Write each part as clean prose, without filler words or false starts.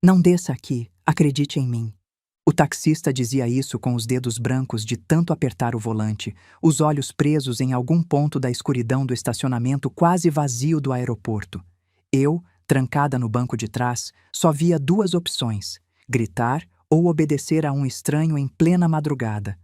Não desça aqui, acredite em mim. O taxista dizia isso com os dedos brancos de tanto apertar o volante, os olhos presos em algum ponto da escuridão do estacionamento quase vazio do aeroporto. Eu, trancada no banco de trás, só via duas opções: gritar ou obedecer a um estranho em plena madrugada.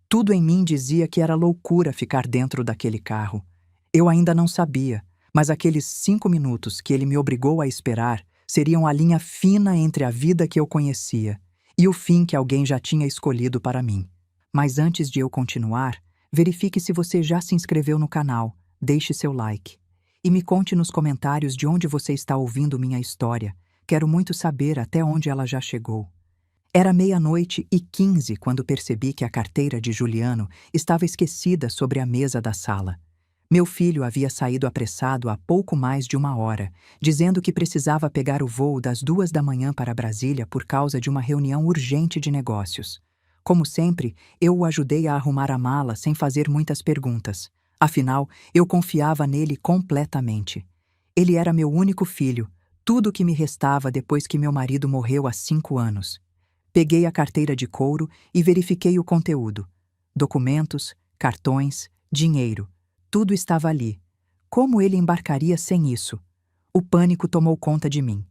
Tudo em mim dizia que era loucura ficar dentro daquele carro. Eu ainda não sabia, mas aqueles 5 minutos que ele me obrigou a esperar seriam a linha fina entre a vida que eu conhecia e o fim que alguém já tinha escolhido para mim. Mas antes de eu continuar, verifique se você já se inscreveu no canal, deixe seu like. E me conte nos comentários de onde você está ouvindo minha história. Quero muito saber até onde ela já chegou. Era 00:15 quando percebi que a carteira de Juliano estava esquecida sobre a mesa da sala. Meu filho havia saído apressado há pouco mais de 1 hora, dizendo que precisava pegar o voo das 2 da manhã para Brasília por causa de uma reunião urgente de negócios. Como sempre, eu o ajudei a arrumar a mala sem fazer muitas perguntas. Afinal, eu confiava nele completamente. Ele era meu único filho, tudo o que me restava depois que meu marido morreu há 5 anos. Peguei a carteira de couro e verifiquei o conteúdo. Documentos, cartões, dinheiro. Tudo estava ali. Como ele embarcaria sem isso? O pânico tomou conta de mim.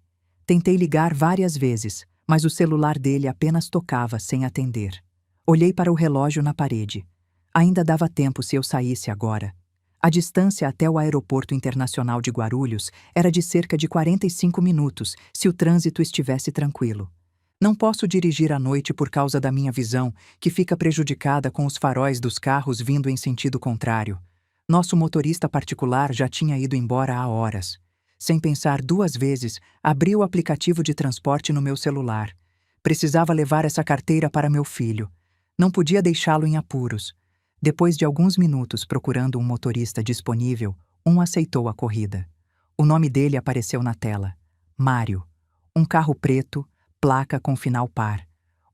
Tentei ligar várias vezes, mas o celular dele apenas tocava sem atender. Olhei para o relógio na parede. Ainda dava tempo se eu saísse agora. A distância até o Aeroporto Internacional de Guarulhos era de cerca de 45 minutos, se o trânsito estivesse tranquilo. Não posso dirigir à noite por causa da minha visão, que fica prejudicada com os faróis dos carros vindo em sentido contrário. Nosso motorista particular já tinha ido embora há horas. Sem pensar 2 vezes, abri o aplicativo de transporte no meu celular. Precisava levar essa carteira para meu filho. Não podia deixá-lo em apuros. Depois de alguns minutos procurando um motorista disponível, um aceitou a corrida. O nome dele apareceu na tela: Mário. Um carro preto, placa com final par.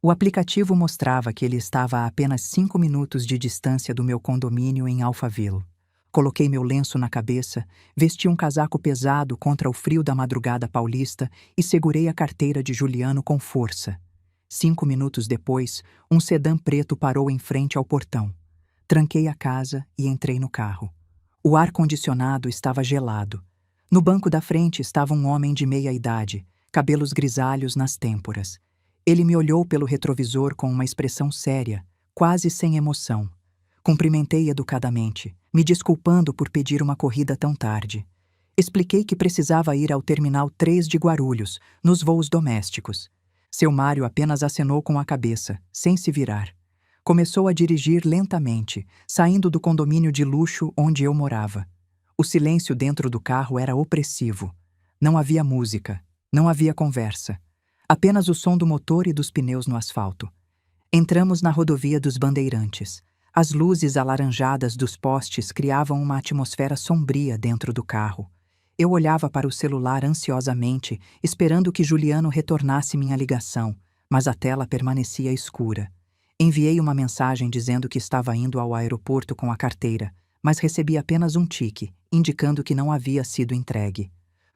O aplicativo mostrava que ele estava a apenas 5 minutos de distância do meu condomínio em Alphaville. Coloquei meu lenço na cabeça, vesti um casaco pesado contra o frio da madrugada paulista e segurei a carteira de Juliano com força. 5 minutos depois, um sedã preto parou em frente ao portão. Tranquei a casa e entrei no carro. O ar-condicionado estava gelado. No banco da frente estava um homem de meia idade, cabelos grisalhos nas têmporas. Ele me olhou pelo retrovisor com uma expressão séria, quase sem emoção. Cumprimentei educadamente, me desculpando por pedir uma corrida tão tarde. Expliquei que precisava ir ao Terminal 3 de Guarulhos, nos voos domésticos. Seu Mário apenas acenou com a cabeça, sem se virar. Começou a dirigir lentamente, saindo do condomínio de luxo onde eu morava. O silêncio dentro do carro era opressivo. Não havia música. Não havia conversa. Apenas o som do motor e dos pneus no asfalto. Entramos na rodovia dos Bandeirantes. As luzes alaranjadas dos postes criavam uma atmosfera sombria dentro do carro. Eu olhava para o celular ansiosamente, esperando que Juliano retornasse minha ligação, mas a tela permanecia escura. Enviei uma mensagem dizendo que estava indo ao aeroporto com a carteira, mas recebi apenas um tique, indicando que não havia sido entregue.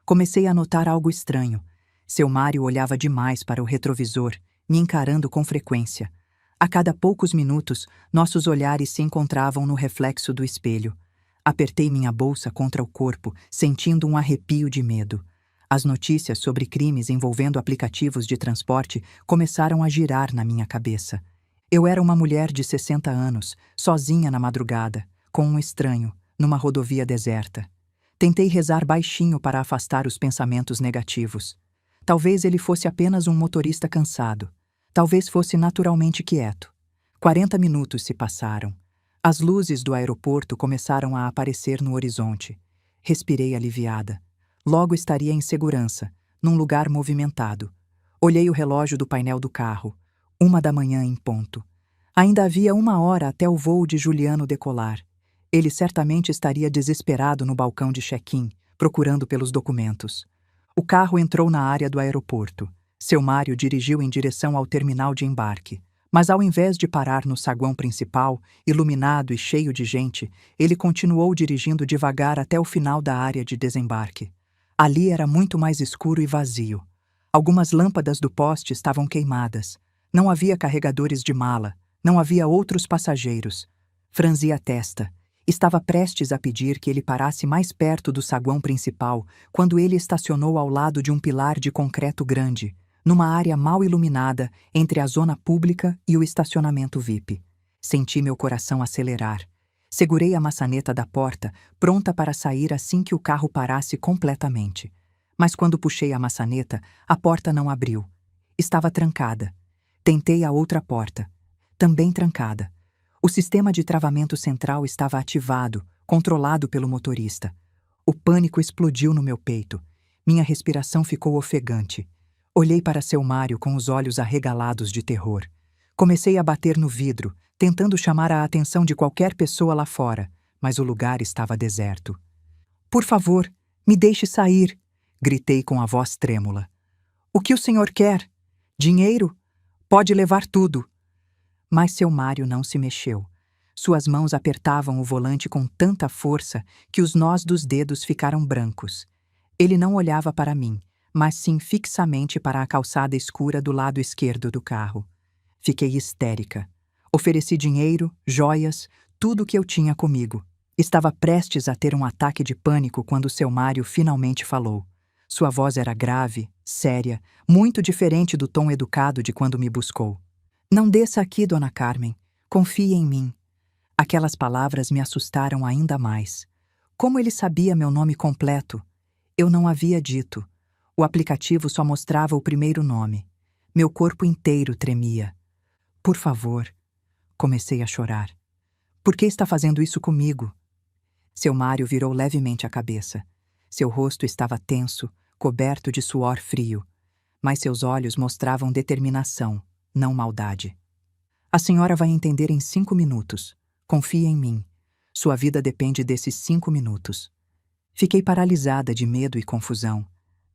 Comecei a notar algo estranho. Seu Mário olhava demais para o retrovisor, me encarando com frequência. A cada poucos minutos, nossos olhares se encontravam no reflexo do espelho. Apertei minha bolsa contra o corpo, sentindo um arrepio de medo. As notícias sobre crimes envolvendo aplicativos de transporte começaram a girar na minha cabeça. Eu era uma mulher de 60 anos, sozinha na madrugada, com um estranho, numa rodovia deserta. Tentei rezar baixinho para afastar os pensamentos negativos. Talvez ele fosse apenas um motorista cansado. Talvez fosse naturalmente quieto. 40 minutos se passaram. As luzes do aeroporto começaram a aparecer no horizonte. Respirei aliviada. Logo estaria em segurança, num lugar movimentado. Olhei o relógio do painel do carro. 1 da manhã em ponto. Ainda havia 1 hora até o voo de Juliano decolar. Ele certamente estaria desesperado no balcão de check-in, procurando pelos documentos. O carro entrou na área do aeroporto. Seu Mário dirigiu em direção ao terminal de embarque. Mas ao invés de parar no saguão principal, iluminado e cheio de gente, ele continuou dirigindo devagar até o final da área de desembarque. Ali era muito mais escuro e vazio. Algumas lâmpadas do poste estavam queimadas. Não havia carregadores de mala. Não havia outros passageiros. Franzi a testa. Estava prestes a pedir que ele parasse mais perto do saguão principal quando ele estacionou ao lado de um pilar de concreto grande, numa área mal iluminada entre a zona pública e o estacionamento VIP. Senti meu coração acelerar. Segurei a maçaneta da porta, pronta para sair assim que o carro parasse completamente. Mas quando puxei a maçaneta, a porta não abriu. Estava trancada. Tentei a outra porta. Também trancada. O sistema de travamento central estava ativado, controlado pelo motorista. O pânico explodiu no meu peito. Minha respiração ficou ofegante. Olhei para seu Mário com os olhos arregalados de terror. Comecei a bater no vidro, tentando chamar a atenção de qualquer pessoa lá fora, mas o lugar estava deserto. "Por favor, me deixe sair", gritei com a voz trêmula. "O que o senhor quer? Dinheiro? Pode levar tudo." Mas seu Mário não se mexeu. Suas mãos apertavam o volante com tanta força que os nós dos dedos ficaram brancos. Ele não olhava para mim, mas sim fixamente para a calçada escura do lado esquerdo do carro. Fiquei histérica. Ofereci dinheiro, joias, tudo o que eu tinha comigo. Estava prestes a ter um ataque de pânico quando seu Mário finalmente falou. Sua voz era grave, séria, muito diferente do tom educado de quando me buscou. "Não desça aqui, Dona Carmen. Confie em mim." Aquelas palavras me assustaram ainda mais. Como ele sabia meu nome completo? Eu não havia dito. O aplicativo só mostrava o primeiro nome. Meu corpo inteiro tremia. "Por favor." Comecei a chorar. "Por que está fazendo isso comigo?" Seu Mário virou levemente a cabeça. Seu rosto estava tenso, coberto de suor frio, mas seus olhos mostravam determinação, não maldade. "A senhora vai entender em 5 minutos. Confie em mim. Sua vida depende desses 5 minutos." Fiquei paralisada de medo e confusão.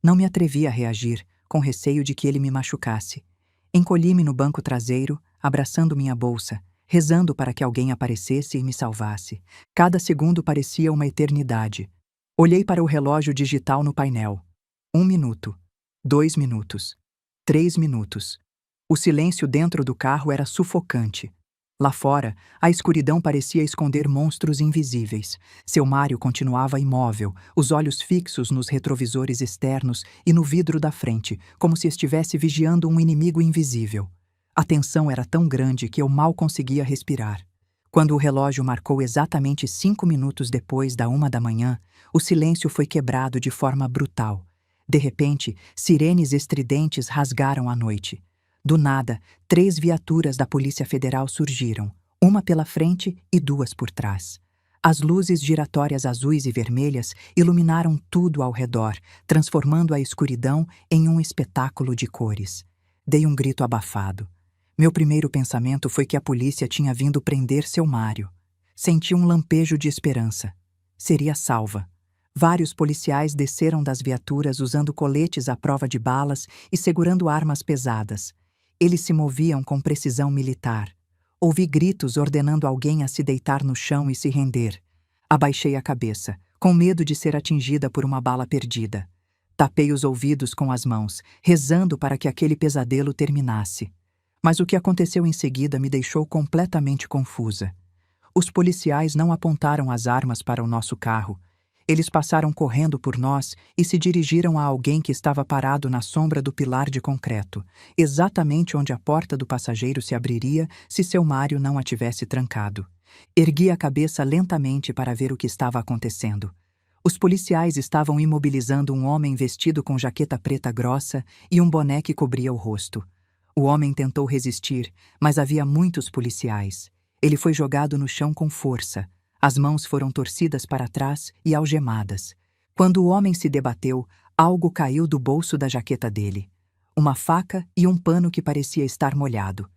Não me atrevi a reagir, com receio de que ele me machucasse. Encolhi-me no banco traseiro, abraçando minha bolsa, rezando para que alguém aparecesse e me salvasse. Cada segundo parecia uma eternidade. Olhei para o relógio digital no painel. 1 minuto. 2 minutos. 3 minutos. O silêncio dentro do carro era sufocante. Lá fora, a escuridão parecia esconder monstros invisíveis. Seu Mário continuava imóvel, os olhos fixos nos retrovisores externos e no vidro da frente, como se estivesse vigiando um inimigo invisível. A tensão era tão grande que eu mal conseguia respirar. Quando o relógio marcou exatamente 5 minutos depois da 1 da manhã, o silêncio foi quebrado de forma brutal. De repente, sirenes estridentes rasgaram a noite. Do nada, 3 viaturas da Polícia Federal surgiram, uma pela frente e 2 por trás. As luzes giratórias azuis e vermelhas iluminaram tudo ao redor, transformando a escuridão em um espetáculo de cores. Dei um grito abafado. Meu primeiro pensamento foi que a polícia tinha vindo prender seu Mário. Senti um lampejo de esperança. Seria salva. Vários policiais desceram das viaturas usando coletes à prova de balas e segurando armas pesadas. Eles se moviam com precisão militar. Ouvi gritos ordenando alguém a se deitar no chão e se render. Abaixei a cabeça, com medo de ser atingida por uma bala perdida. Tapei os ouvidos com as mãos, rezando para que aquele pesadelo terminasse. Mas o que aconteceu em seguida me deixou completamente confusa. Os policiais não apontaram as armas para o nosso carro. Eles passaram correndo por nós e se dirigiram a alguém que estava parado na sombra do pilar de concreto, exatamente onde a porta do passageiro se abriria se seu Mário não a tivesse trancado. Ergui a cabeça lentamente para ver o que estava acontecendo. Os policiais estavam imobilizando um homem vestido com jaqueta preta grossa e um boné que cobria o rosto. O homem tentou resistir, mas havia muitos policiais. Ele foi jogado no chão com força. As mãos foram torcidas para trás e algemadas. Quando o homem se debateu, algo caiu do bolso da jaqueta dele. Uma faca e um pano que parecia estar molhado.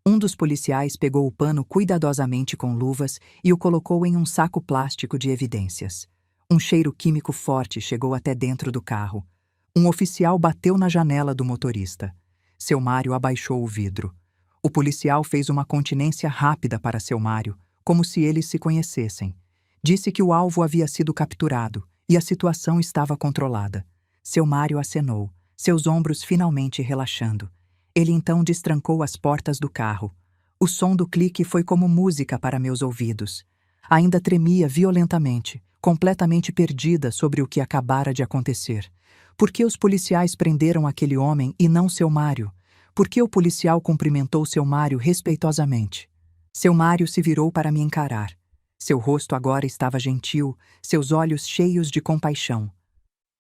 Um dos policiais pegou o pano cuidadosamente com luvas e o colocou em um saco plástico de evidências. Um cheiro químico forte chegou até dentro do carro. Um oficial bateu na janela do motorista. Seu Mário abaixou o vidro. O policial fez uma continência rápida para seu Mário, como se eles se conhecessem. Disse que o alvo havia sido capturado e a situação estava controlada. Seu Mário acenou, seus ombros finalmente relaxando. Ele então destrancou as portas do carro. O som do clique foi como música para meus ouvidos. Ainda tremia violentamente, completamente perdida sobre o que acabara de acontecer. Por que os policiais prenderam aquele homem e não seu Mário? Por que o policial cumprimentou seu Mário respeitosamente? Seu Mário se virou para me encarar. Seu rosto agora estava gentil, seus olhos cheios de compaixão.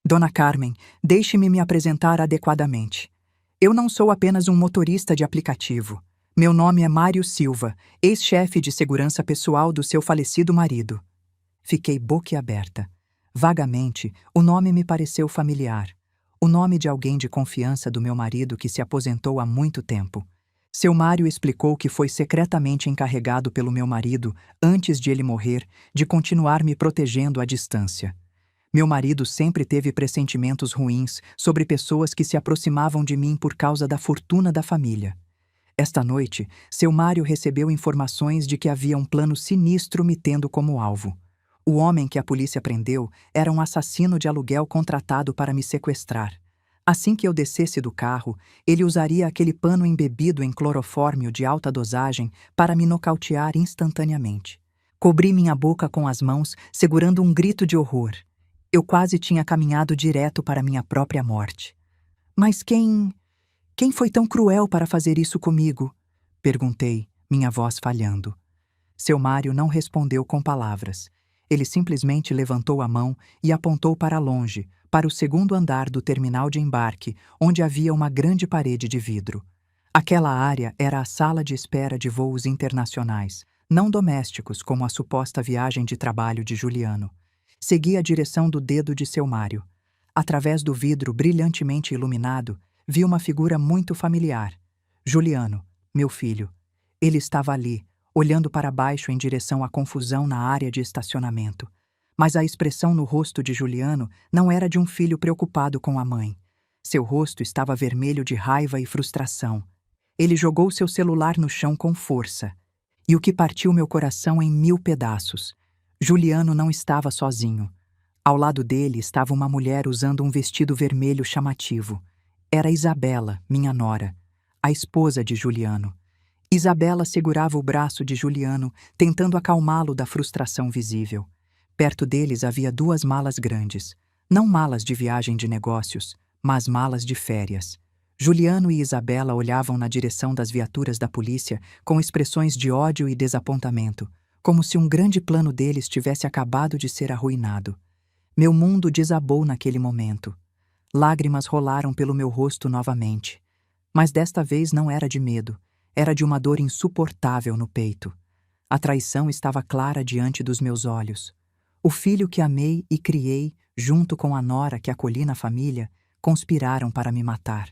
Dona Carmen, deixe-me me apresentar adequadamente. Eu não sou apenas um motorista de aplicativo. Meu nome é Mário Silva, ex-chefe de segurança pessoal do seu falecido marido. Fiquei boquiaberta. Vagamente, o nome me pareceu familiar. O nome de alguém de confiança do meu marido que se aposentou há muito tempo. Seu Mário explicou que foi secretamente encarregado pelo meu marido, antes de ele morrer, de continuar me protegendo à distância. Meu marido sempre teve pressentimentos ruins sobre pessoas que se aproximavam de mim por causa da fortuna da família. Esta noite, seu Mário recebeu informações de que havia um plano sinistro me tendo como alvo. O homem que a polícia prendeu era um assassino de aluguel contratado para me sequestrar. Assim que eu descesse do carro, ele usaria aquele pano embebido em clorofórmio de alta dosagem para me nocautear instantaneamente. Cobri minha boca com as mãos, segurando um grito de horror. Eu quase tinha caminhado direto para minha própria morte. Mas quem foi tão cruel para fazer isso comigo? Perguntei, minha voz falhando. Seu Mário não respondeu com palavras. Ele simplesmente levantou a mão e apontou para longe, para o segundo andar do terminal de embarque, onde havia uma grande parede de vidro. Aquela área era a sala de espera de voos internacionais, não domésticos como a suposta viagem de trabalho de Juliano. Segui a direção do dedo de seu Mário. Através do vidro brilhantemente iluminado, vi uma figura muito familiar. Juliano, meu filho. Ele estava ali, olhando para baixo em direção à confusão na área de estacionamento. Mas a expressão no rosto de Juliano não era de um filho preocupado com a mãe. Seu rosto estava vermelho de raiva e frustração. Ele jogou seu celular no chão com força. E o que partiu meu coração em 1000 pedaços. Juliano não estava sozinho. Ao lado dele estava uma mulher usando um vestido vermelho chamativo. Era Isabela, minha nora, a esposa de Juliano. Isabela segurava o braço de Juliano, tentando acalmá-lo da frustração visível. Perto deles havia 2 malas grandes. Não malas de viagem de negócios, mas malas de férias. Juliano e Isabela olhavam na direção das viaturas da polícia com expressões de ódio e desapontamento, como se um grande plano deles tivesse acabado de ser arruinado. Meu mundo desabou naquele momento. Lágrimas rolaram pelo meu rosto novamente. Mas desta vez não era de medo. Era de uma dor insuportável no peito. A traição estava clara diante dos meus olhos. O filho que amei e criei, junto com a nora que acolhi na família, conspiraram para me matar.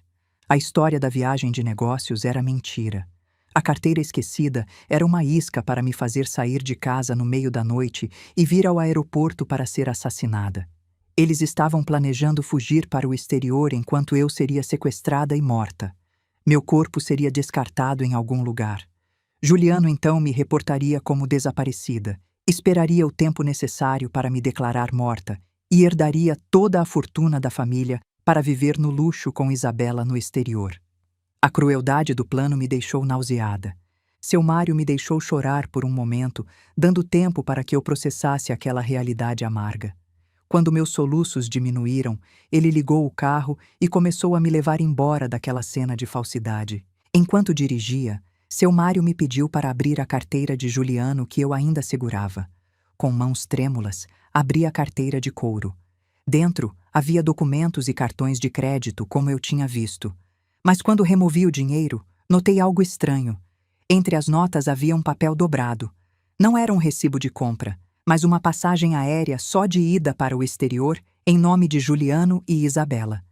A história da viagem de negócios era mentira. A carteira esquecida era uma isca para me fazer sair de casa no meio da noite e vir ao aeroporto para ser assassinada. Eles estavam planejando fugir para o exterior enquanto eu seria sequestrada e morta. Meu corpo seria descartado em algum lugar. Juliano então me reportaria como desaparecida, esperaria o tempo necessário para me declarar morta e herdaria toda a fortuna da família para viver no luxo com Isabela no exterior. A crueldade do plano me deixou nauseada. Seu Mário me deixou chorar por um momento, dando tempo para que eu processasse aquela realidade amarga. Quando meus soluços diminuíram, ele ligou o carro e começou a me levar embora daquela cena de falsidade. Enquanto dirigia, seu Mário me pediu para abrir a carteira de Juliano que eu ainda segurava. Com mãos trêmulas, abri a carteira de couro. Dentro, havia documentos e cartões de crédito, como eu tinha visto. Mas quando removi o dinheiro, notei algo estranho. Entre as notas havia um papel dobrado. Não era um recibo de compra, mas uma passagem aérea só de ida para o exterior em nome de Juliano e Isabela.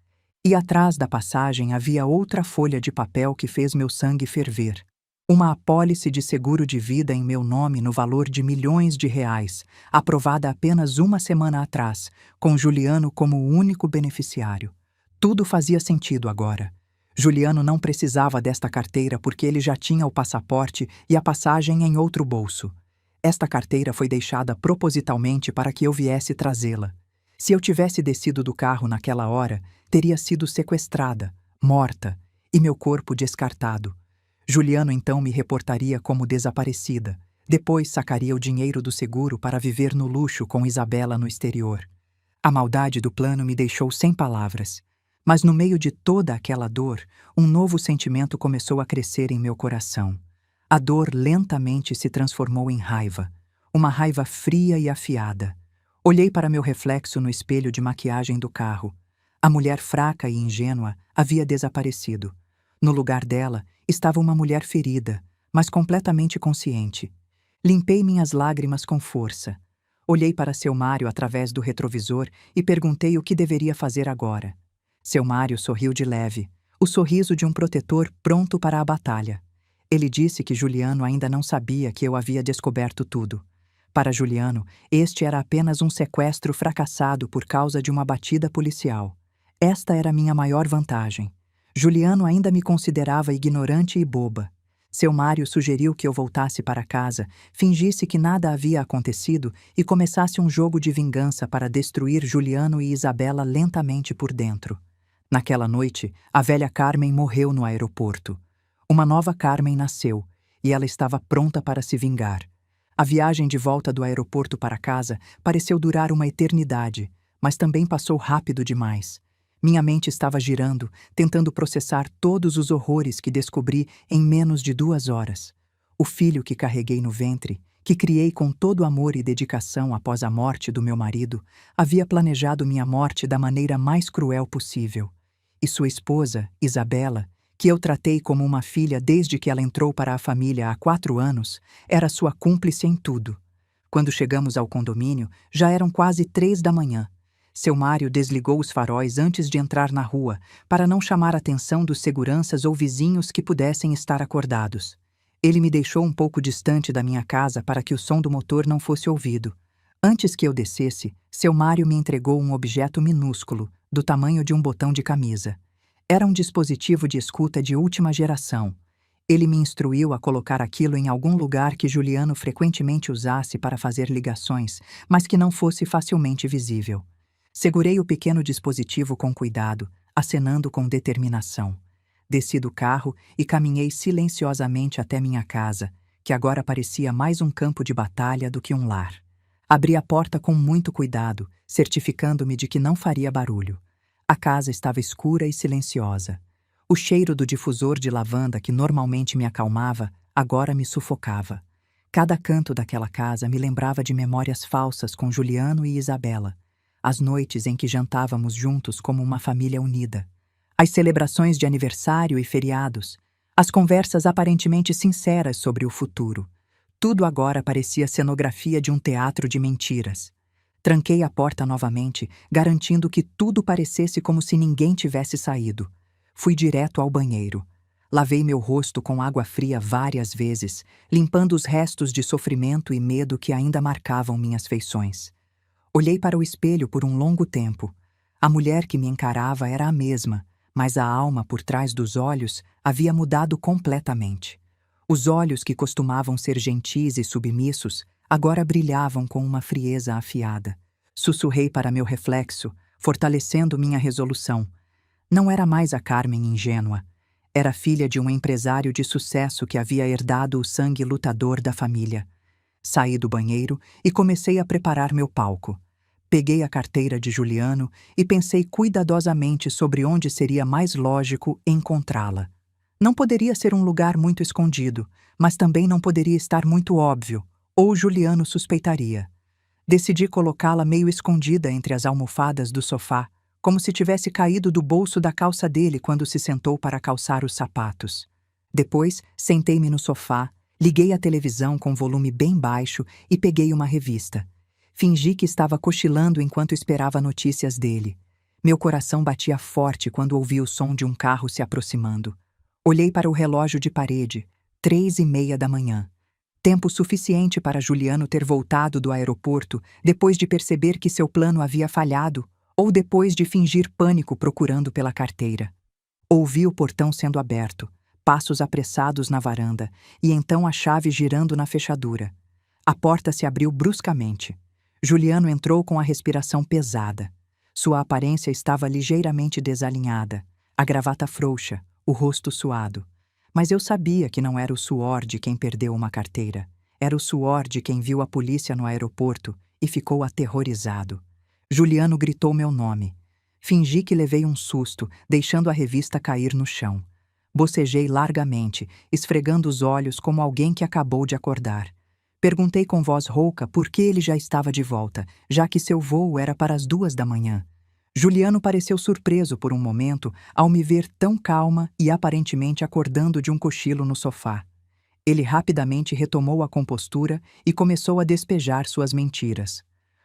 E atrás da passagem havia outra folha de papel que fez meu sangue ferver. Uma apólice de seguro de vida em meu nome no valor de milhões de reais, aprovada apenas uma semana atrás, com Juliano como o único beneficiário. Tudo fazia sentido agora. Juliano não precisava desta carteira porque ele já tinha o passaporte e a passagem em outro bolso. Esta carteira foi deixada propositalmente para que eu viesse trazê-la. Se eu tivesse descido do carro naquela hora, teria sido sequestrada, morta e meu corpo descartado. Juliano então me reportaria como desaparecida. Depois sacaria o dinheiro do seguro para viver no luxo com Isabela no exterior. A maldade do plano me deixou sem palavras. Mas no meio de toda aquela dor, um novo sentimento começou a crescer em meu coração. A dor lentamente se transformou em raiva. Uma raiva fria e afiada. Olhei para meu reflexo no espelho de maquiagem do carro. A mulher fraca e ingênua havia desaparecido. No lugar dela estava uma mulher ferida, mas completamente consciente. Limpei minhas lágrimas com força. Olhei para seu Mário através do retrovisor e perguntei o que deveria fazer agora. Seu Mário sorriu de leve, o sorriso de um protetor pronto para a batalha. Ele disse que Juliano ainda não sabia que eu havia descoberto tudo. Para Juliano, este era apenas um sequestro fracassado por causa de uma batida policial. Esta era minha maior vantagem. Juliano ainda me considerava ignorante e boba. Seu Mário sugeriu que eu voltasse para casa, fingisse que nada havia acontecido e começasse um jogo de vingança para destruir Juliano e Isabela lentamente por dentro. Naquela noite, a velha Carmen morreu no aeroporto. Uma nova Carmen nasceu, e ela estava pronta para se vingar. A viagem de volta do aeroporto para casa pareceu durar uma eternidade, mas também passou rápido demais. Minha mente estava girando, tentando processar todos os horrores que descobri em menos de 2 horas. O filho que carreguei no ventre, que criei com todo amor e dedicação após a morte do meu marido, havia planejado minha morte da maneira mais cruel possível. E sua esposa, Isabela, que eu tratei como uma filha desde que ela entrou para a família há 4 anos, era sua cúmplice em tudo. Quando chegamos ao condomínio, já eram quase 3 da manhã. Seu Mário desligou os faróis antes de entrar na rua, para não chamar a atenção dos seguranças ou vizinhos que pudessem estar acordados. Ele me deixou um pouco distante da minha casa para que o som do motor não fosse ouvido. Antes que eu descesse, seu Mário me entregou um objeto minúsculo, do tamanho de um botão de camisa. Era um dispositivo de escuta de última geração. Ele me instruiu a colocar aquilo em algum lugar que Juliano frequentemente usasse para fazer ligações, mas que não fosse facilmente visível. Segurei o pequeno dispositivo com cuidado, acenando com determinação. Desci do carro e caminhei silenciosamente até minha casa, que agora parecia mais um campo de batalha do que um lar. Abri a porta com muito cuidado, certificando-me de que não faria barulho. A casa estava escura e silenciosa. O cheiro do difusor de lavanda que normalmente me acalmava, agora me sufocava. Cada canto daquela casa me lembrava de memórias falsas com Juliano e Isabela. As noites em que jantávamos juntos como uma família unida. As celebrações de aniversário e feriados. As conversas aparentemente sinceras sobre o futuro. Tudo agora parecia cenografia de um teatro de mentiras. Tranquei a porta novamente, garantindo que tudo parecesse como se ninguém tivesse saído. Fui direto ao banheiro. Lavei meu rosto com água fria várias vezes, limpando os restos de sofrimento e medo que ainda marcavam minhas feições. Olhei para o espelho por um longo tempo. A mulher que me encarava era a mesma, mas a alma por trás dos olhos havia mudado completamente. Os olhos que costumavam ser gentis e submissos, agora brilhavam com uma frieza afiada. Sussurrei para meu reflexo, fortalecendo minha resolução. Não era mais a Carmen ingênua. Era filha de um empresário de sucesso que havia herdado o sangue lutador da família. Saí do banheiro e comecei a preparar meu palco. Peguei a carteira de Juliano e pensei cuidadosamente sobre onde seria mais lógico encontrá-la. Não poderia ser um lugar muito escondido, mas também não poderia estar muito óbvio, ou Juliano suspeitaria. Decidi colocá-la meio escondida entre as almofadas do sofá, como se tivesse caído do bolso da calça dele quando se sentou para calçar os sapatos. Depois, sentei-me no sofá, liguei a televisão com volume bem baixo e peguei uma revista. Fingi que estava cochilando enquanto esperava notícias dele. Meu coração batia forte quando ouvi o som de um carro se aproximando. Olhei para o relógio de parede, 3:30 da manhã. Tempo suficiente para Juliano ter voltado do aeroporto depois de perceber que seu plano havia falhado ou depois de fingir pânico procurando pela carteira. Ouvi o portão sendo aberto, passos apressados na varanda e então a chave girando na fechadura. A porta se abriu bruscamente. Juliano entrou com a respiração pesada. Sua aparência estava ligeiramente desalinhada, a gravata frouxa, o rosto suado. Mas eu sabia que não era o suor de quem perdeu uma carteira. Era o suor de quem viu a polícia no aeroporto e ficou aterrorizado. Juliano gritou meu nome. Fingi que levei um susto, deixando a revista cair no chão. Bocejei largamente, esfregando os olhos como alguém que acabou de acordar. Perguntei com voz rouca por que ele já estava de volta, já que seu voo era para as 2 da manhã. Juliano pareceu surpreso por um momento ao me ver tão calma e aparentemente acordando de um cochilo no sofá. Ele rapidamente retomou a compostura e começou a despejar suas mentiras.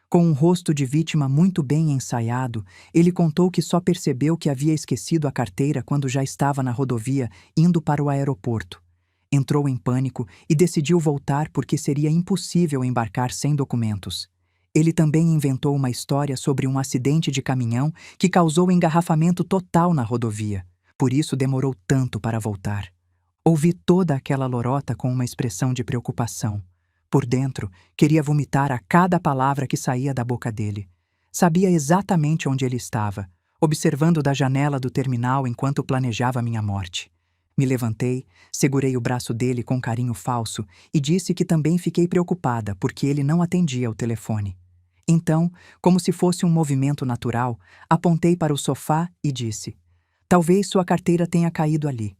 Com um rosto de vítima muito bem ensaiado, ele contou que só percebeu que havia esquecido a carteira quando já estava na rodovia, indo para o aeroporto. Entrou em pânico e decidiu voltar porque seria impossível embarcar sem documentos. Ele também inventou uma história sobre um acidente de caminhão que causou engarrafamento total na rodovia. Por isso demorou tanto para voltar. Ouvi toda aquela lorota com uma expressão de preocupação. Por dentro, queria vomitar a cada palavra que saía da boca dele. Sabia exatamente onde ele estava, observando da janela do terminal enquanto planejava minha morte. Me levantei, segurei o braço dele com carinho falso e disse que também fiquei preocupada porque ele não atendia o telefone. Então, como se fosse um movimento natural, apontei para o sofá e disse: "Talvez sua carteira tenha caído ali."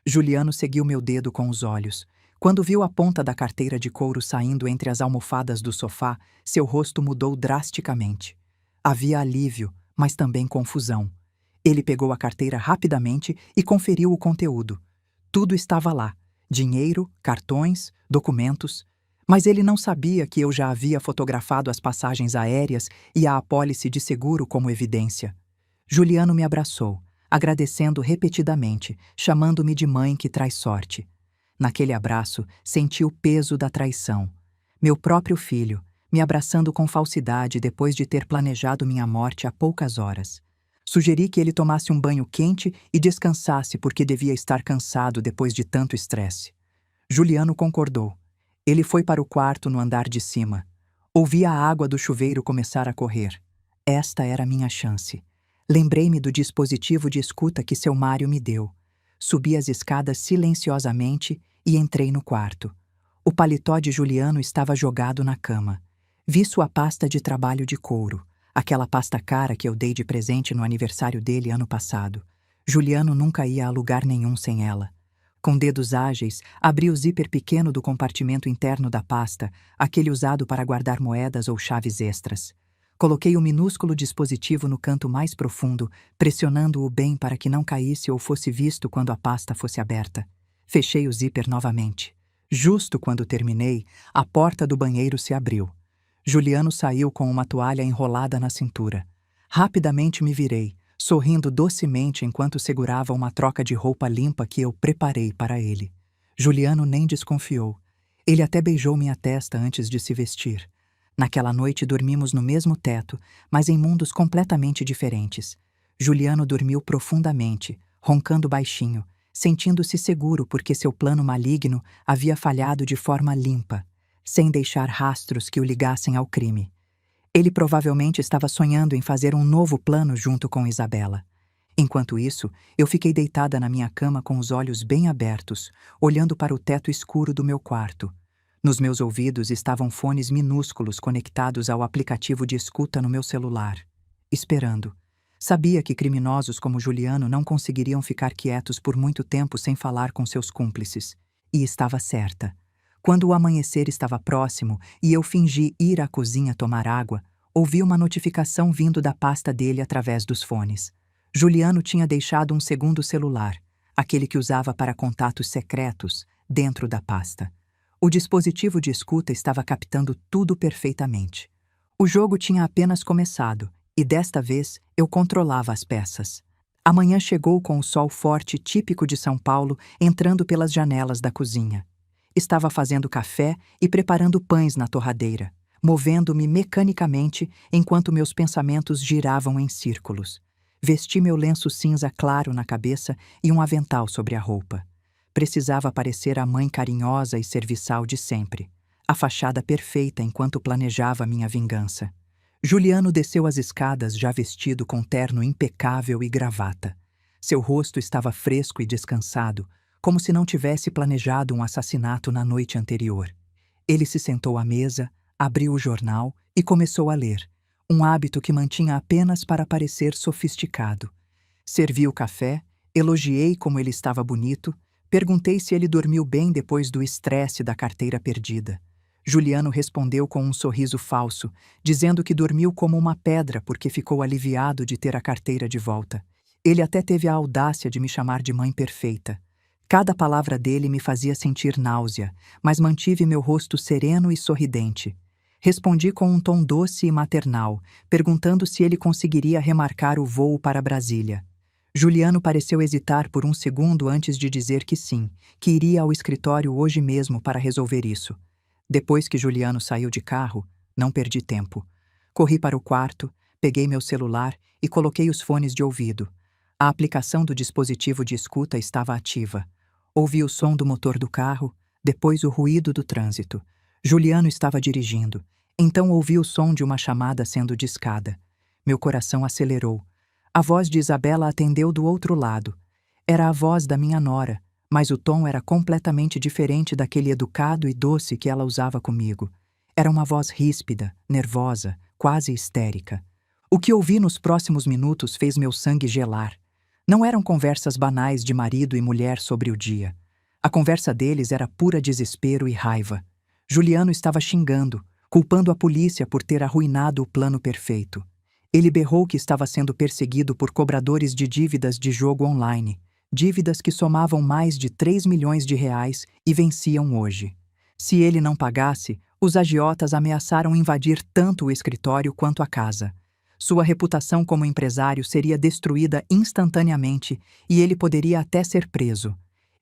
Juliano seguiu meu dedo com os olhos. Quando viu a ponta da carteira de couro saindo entre as almofadas do sofá, seu rosto mudou drasticamente. Havia alívio, mas também confusão. Ele pegou a carteira rapidamente e conferiu o conteúdo. Tudo estava lá: dinheiro, cartões, documentos. Mas ele não sabia que eu já havia fotografado as passagens aéreas e a apólice de seguro como evidência. Juliano me abraçou, agradecendo repetidamente, chamando-me de mãe que traz sorte. Naquele abraço, senti o peso da traição. Meu próprio filho, me abraçando com falsidade depois de ter planejado minha morte há poucas horas. Sugeri que ele tomasse um banho quente e descansasse porque devia estar cansado depois de tanto estresse. Juliano concordou. Ele foi para o quarto no andar de cima. Ouvi a água do chuveiro começar a correr. Esta era a minha chance. Lembrei-me do dispositivo de escuta que seu Mário me deu. Subi as escadas silenciosamente e entrei no quarto. O paletó de Juliano estava jogado na cama. Vi sua pasta de trabalho de couro, aquela pasta cara que eu dei de presente no aniversário dele ano passado. Juliano nunca ia a lugar nenhum sem ela. Com dedos ágeis, abri o zíper pequeno do compartimento interno da pasta, aquele usado para guardar moedas ou chaves extras. Coloquei o minúsculo dispositivo no canto mais profundo, pressionando-o bem para que não caísse ou fosse visto quando a pasta fosse aberta. Fechei o zíper novamente. Justo quando terminei, a porta do banheiro se abriu. Juliano saiu com uma toalha enrolada na cintura. Rapidamente me virei, sorrindo docemente enquanto segurava uma troca de roupa limpa que eu preparei para ele. Juliano nem desconfiou. Ele até beijou minha testa antes de se vestir. Naquela noite dormimos no mesmo teto, mas em mundos completamente diferentes. Juliano dormiu profundamente, roncando baixinho, sentindo-se seguro porque seu plano maligno havia falhado de forma limpa, sem deixar rastros que o ligassem ao crime. Ele provavelmente estava sonhando em fazer um novo plano junto com Isabela. Enquanto isso, eu fiquei deitada na minha cama com os olhos bem abertos, olhando para o teto escuro do meu quarto. Nos meus ouvidos estavam fones minúsculos conectados ao aplicativo de escuta no meu celular. Esperando. Sabia que criminosos como Juliano não conseguiriam ficar quietos por muito tempo sem falar com seus cúmplices. E estava certa. Quando o amanhecer estava próximo e eu fingi ir à cozinha tomar água, ouvi uma notificação vindo da pasta dele através dos fones. Juliano tinha deixado um segundo celular, aquele que usava para contatos secretos, dentro da pasta. O dispositivo de escuta estava captando tudo perfeitamente. O jogo tinha apenas começado, e desta vez eu controlava as peças. A manhã chegou com o sol forte típico de São Paulo entrando pelas janelas da cozinha. Estava fazendo café e preparando pães na torradeira, movendo-me mecanicamente enquanto meus pensamentos giravam em círculos. Vesti meu lenço cinza claro na cabeça e um avental sobre a roupa. Precisava parecer a mãe carinhosa e serviçal de sempre. a fachada perfeita enquanto planejava minha vingança. Juliano desceu as escadas já vestido com terno impecável e gravata. Seu rosto estava fresco e descansado, como se não tivesse planejado um assassinato na noite anterior. Ele se sentou à mesa, abriu o jornal e começou a ler, um hábito que mantinha apenas para parecer sofisticado. Servi o café, elogiei como ele estava bonito, perguntei se ele dormiu bem depois do estresse da carteira perdida. Juliano respondeu com um sorriso falso, dizendo que dormiu como uma pedra porque ficou aliviado de ter a carteira de volta. Ele até teve a audácia de me chamar de mãe perfeita. Cada palavra dele me fazia sentir náusea, mas mantive meu rosto sereno e sorridente. Respondi com um tom doce e maternal, perguntando se ele conseguiria remarcar o voo para Brasília. Juliano pareceu hesitar por um segundo antes de dizer que sim, que iria ao escritório hoje mesmo para resolver isso. Depois que Juliano saiu de carro, não perdi tempo. Corri para o quarto, peguei meu celular e coloquei os fones de ouvido. A aplicação do dispositivo de escuta estava ativa. Ouvi o som do motor do carro, depois o ruído do trânsito. Juliano estava dirigindo. Então ouvi o som de uma chamada sendo discada. Meu coração acelerou. A voz de Isabela atendeu do outro lado. Era a voz da minha nora, mas o tom era completamente diferente daquele educado e doce que ela usava comigo. Era uma voz ríspida, nervosa, quase histérica. O que ouvi nos próximos minutos fez meu sangue gelar. Não eram conversas banais de marido e mulher sobre o dia. A conversa deles era pura desespero e raiva. Juliano estava xingando, culpando a polícia por ter arruinado o plano perfeito. Ele berrou que estava sendo perseguido por cobradores de dívidas de jogo online, dívidas que somavam mais de 3 milhões de reais e venciam hoje. Se ele não pagasse, os agiotas ameaçaram invadir tanto o escritório quanto a casa. Sua reputação como empresário seria destruída instantaneamente e ele poderia até ser preso.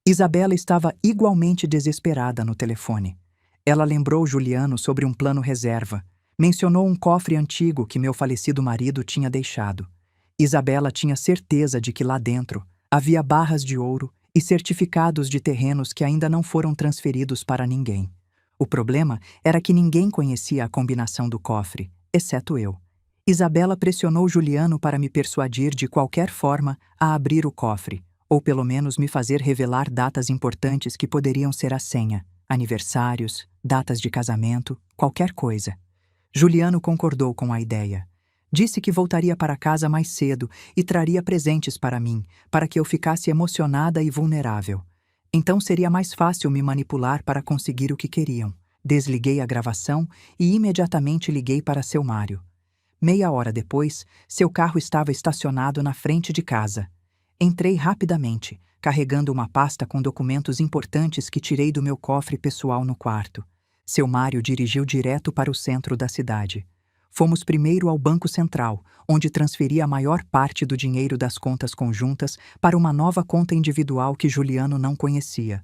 Isabela estava igualmente desesperada no telefone. Ela lembrou Juliano sobre um plano reserva. Mencionou um cofre antigo que meu falecido marido tinha deixado. Isabela tinha certeza de que lá dentro havia barras de ouro e certificados de terrenos que ainda não foram transferidos para ninguém. O problema era que ninguém conhecia a combinação do cofre, exceto eu. Isabela pressionou Juliano para me persuadir de qualquer forma a abrir o cofre, ou pelo menos me fazer revelar datas importantes que poderiam ser a senha, aniversários, datas de casamento, qualquer coisa. Juliano concordou com a ideia. Disse que voltaria para casa mais cedo e traria presentes para mim, para que eu ficasse emocionada e vulnerável. Então seria mais fácil me manipular para conseguir o que queriam. Desliguei a gravação e imediatamente liguei para seu Mário. Meia hora depois, seu carro estava estacionado na frente de casa. Entrei rapidamente, carregando uma pasta com documentos importantes que tirei do meu cofre pessoal no quarto. Seu Mário dirigiu direto para o centro da cidade. Fomos primeiro ao Banco Central, onde transferi a maior parte do dinheiro das contas conjuntas para uma nova conta individual que Juliano não conhecia.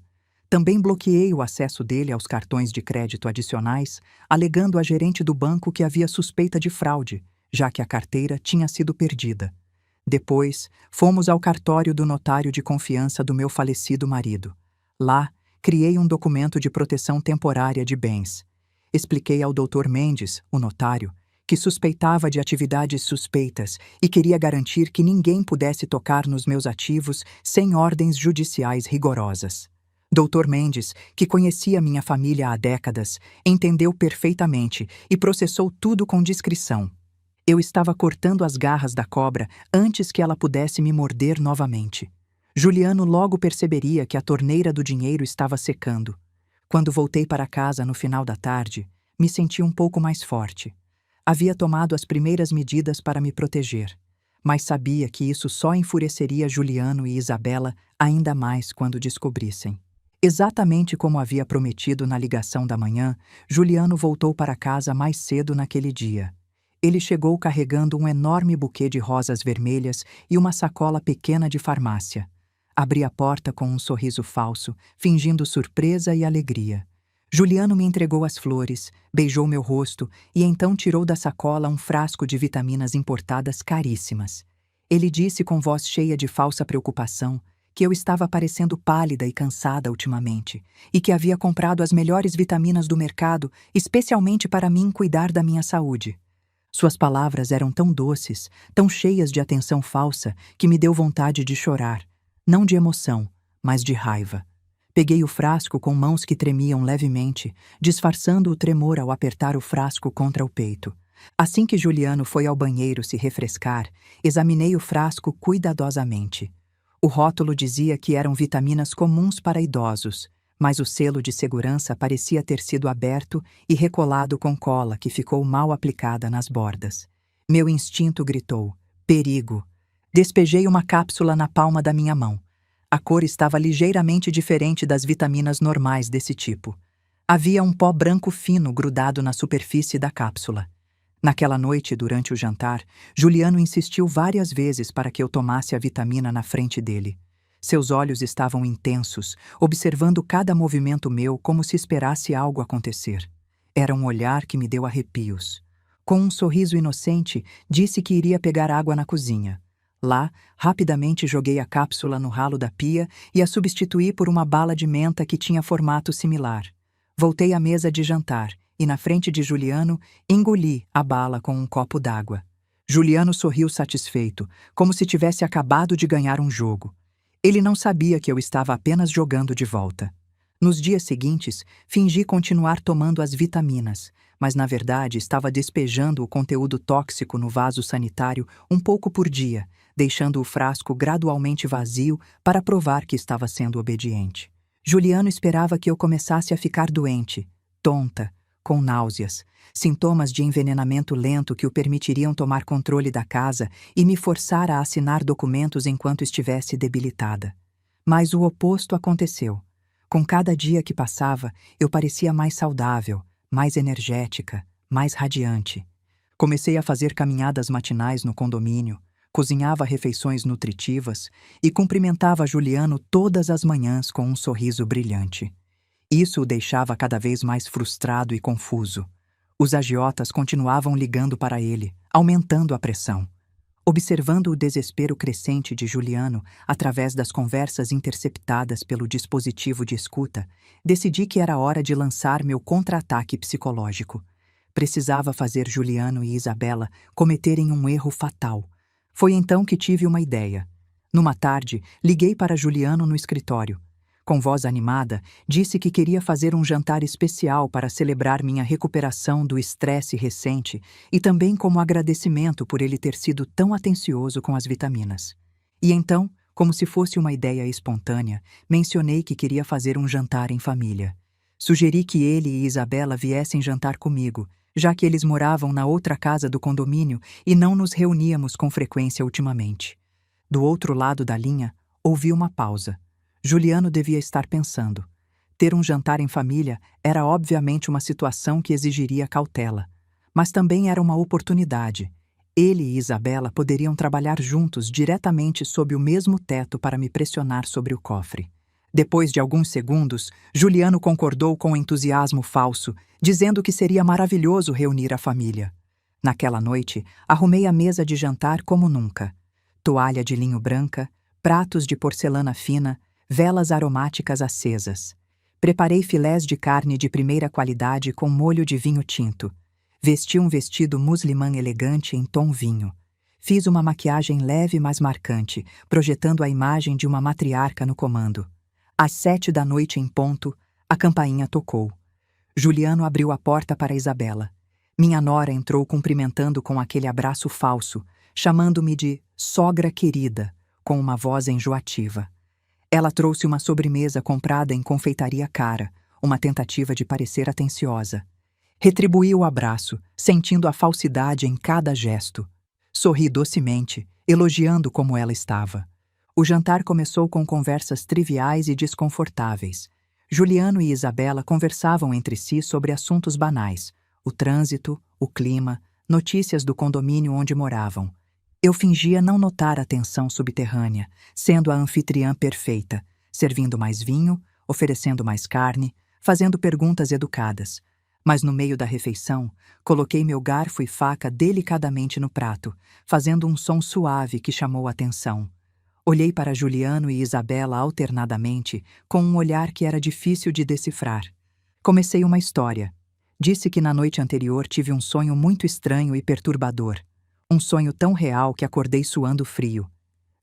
Também bloqueei o acesso dele aos cartões de crédito adicionais, alegando à gerente do banco que havia suspeita de fraude, já que a carteira tinha sido perdida. Depois, fomos ao cartório do notário de confiança do meu falecido marido. Lá, criei um documento de proteção temporária de bens. Expliquei ao Dr. Mendes, o notário, que suspeitava de atividades suspeitas e queria garantir que ninguém pudesse tocar nos meus ativos sem ordens judiciais rigorosas. Dr. Mendes, que conhecia minha família há décadas, entendeu perfeitamente e processou tudo com discrição. Eu estava cortando as garras da cobra antes que ela pudesse me morder novamente. Juliano logo perceberia que a torneira do dinheiro estava secando. Quando voltei para casa no final da tarde, me senti um pouco mais forte. Havia tomado as primeiras medidas para me proteger, mas sabia que isso só enfureceria Juliano e Isabela ainda mais quando descobrissem. Exatamente como havia prometido na ligação da manhã, Juliano voltou para casa mais cedo naquele dia. Ele chegou carregando um enorme buquê de rosas vermelhas e uma sacola pequena de farmácia. Abri a porta com um sorriso falso, fingindo surpresa e alegria. Juliano me entregou as flores, beijou meu rosto e então tirou da sacola um frasco de vitaminas importadas caríssimas. Ele disse com voz cheia de falsa preocupação que eu estava parecendo pálida e cansada ultimamente, e que havia comprado as melhores vitaminas do mercado, especialmente para mim cuidar da minha saúde. Suas palavras eram tão doces, tão cheias de atenção falsa, que me deu vontade de chorar, não de emoção, mas de raiva. Peguei o frasco com mãos que tremiam levemente, disfarçando o tremor ao apertar o frasco contra o peito. Assim que Juliano foi ao banheiro se refrescar, examinei o frasco cuidadosamente. O rótulo dizia que eram vitaminas comuns para idosos, mas o selo de segurança parecia ter sido aberto e recolado com cola que ficou mal aplicada nas bordas. Meu instinto gritou: perigo! Despejei uma cápsula na palma da minha mão. A cor estava ligeiramente diferente das vitaminas normais desse tipo. Havia um pó branco fino grudado na superfície da cápsula. Naquela noite, durante o jantar, Juliano insistiu várias vezes para que eu tomasse a vitamina na frente dele. Seus olhos estavam intensos, observando cada movimento meu como se esperasse algo acontecer. Era um olhar que me deu arrepios. Com um sorriso inocente, disse que iria pegar água na cozinha. Lá, rapidamente joguei a cápsula no ralo da pia e a substituí por uma bala de menta que tinha formato similar. Voltei à mesa de jantar e, na frente de Juliano, engoli a bala com um copo d'água. Juliano sorriu satisfeito, como se tivesse acabado de ganhar um jogo. Ele não sabia que eu estava apenas jogando de volta. Nos dias seguintes, fingi continuar tomando as vitaminas, mas na verdade estava despejando o conteúdo tóxico no vaso sanitário um pouco por dia, deixando o frasco gradualmente vazio para provar que estava sendo obediente. Juliano esperava que eu começasse a ficar doente, tonta, com náuseas, sintomas de envenenamento lento que o permitiriam tomar controle da casa e me forçar a assinar documentos enquanto estivesse debilitada. Mas o oposto aconteceu. Com cada dia que passava, eu parecia mais saudável, mais energética, mais radiante. Comecei a fazer caminhadas matinais no condomínio, cozinhava refeições nutritivas e cumprimentava Juliano todas as manhãs com um sorriso brilhante. Isso o deixava cada vez mais frustrado e confuso. Os agiotas continuavam ligando para ele, aumentando a pressão. Observando o desespero crescente de Juliano através das conversas interceptadas pelo dispositivo de escuta, decidi que era hora de lançar meu contra-ataque psicológico. Precisava fazer Juliano e Isabela cometerem um erro fatal. Foi então que tive uma ideia. Numa tarde, liguei para Juliano no escritório. Com voz animada, disse que queria fazer um jantar especial para celebrar minha recuperação do estresse recente e também como agradecimento por ele ter sido tão atencioso com as vitaminas. E então, como se fosse uma ideia espontânea, mencionei que queria fazer um jantar em família. Sugeri que ele e Isabela viessem jantar comigo, já que eles moravam na outra casa do condomínio e não nos reuníamos com frequência ultimamente. Do outro lado da linha, ouvi uma pausa. Juliano devia estar pensando. Ter um jantar em família era obviamente uma situação que exigiria cautela, mas também era uma oportunidade. Ele e Isabela poderiam trabalhar juntos diretamente sob o mesmo teto para me pressionar sobre o cofre. Depois de alguns segundos, Juliano concordou com entusiasmo falso, dizendo que seria maravilhoso reunir a família. Naquela noite, arrumei a mesa de jantar como nunca. Toalha de linho branca, pratos de porcelana fina, velas aromáticas acesas. Preparei filés de carne de primeira qualidade com molho de vinho tinto. Vesti um vestido muslimã elegante em tom vinho. Fiz uma maquiagem leve mas marcante, projetando a imagem de uma matriarca no comando. Às 7 da noite em ponto, a campainha tocou. Juliano abriu a porta para Isabela. Minha nora entrou cumprimentando com aquele abraço falso, chamando-me de sogra querida, com uma voz enjoativa. Ela trouxe uma sobremesa comprada em confeitaria cara, uma tentativa de parecer atenciosa. Retribuí o abraço, sentindo a falsidade em cada gesto. Sorri docemente, elogiando como ela estava. O jantar começou com conversas triviais e desconfortáveis. Juliano e Isabela conversavam entre si sobre assuntos banais: o trânsito, o clima, notícias do condomínio onde moravam. Eu fingia não notar a tensão subterrânea, sendo a anfitriã perfeita, servindo mais vinho, oferecendo mais carne, fazendo perguntas educadas. Mas no meio da refeição, coloquei meu garfo e faca delicadamente no prato, fazendo um som suave que chamou a atenção. Olhei para Juliano e Isabela alternadamente, com um olhar que era difícil de decifrar. Comecei uma história. Disse que na noite anterior tive um sonho muito estranho e perturbador. Um sonho tão real que acordei suando frio.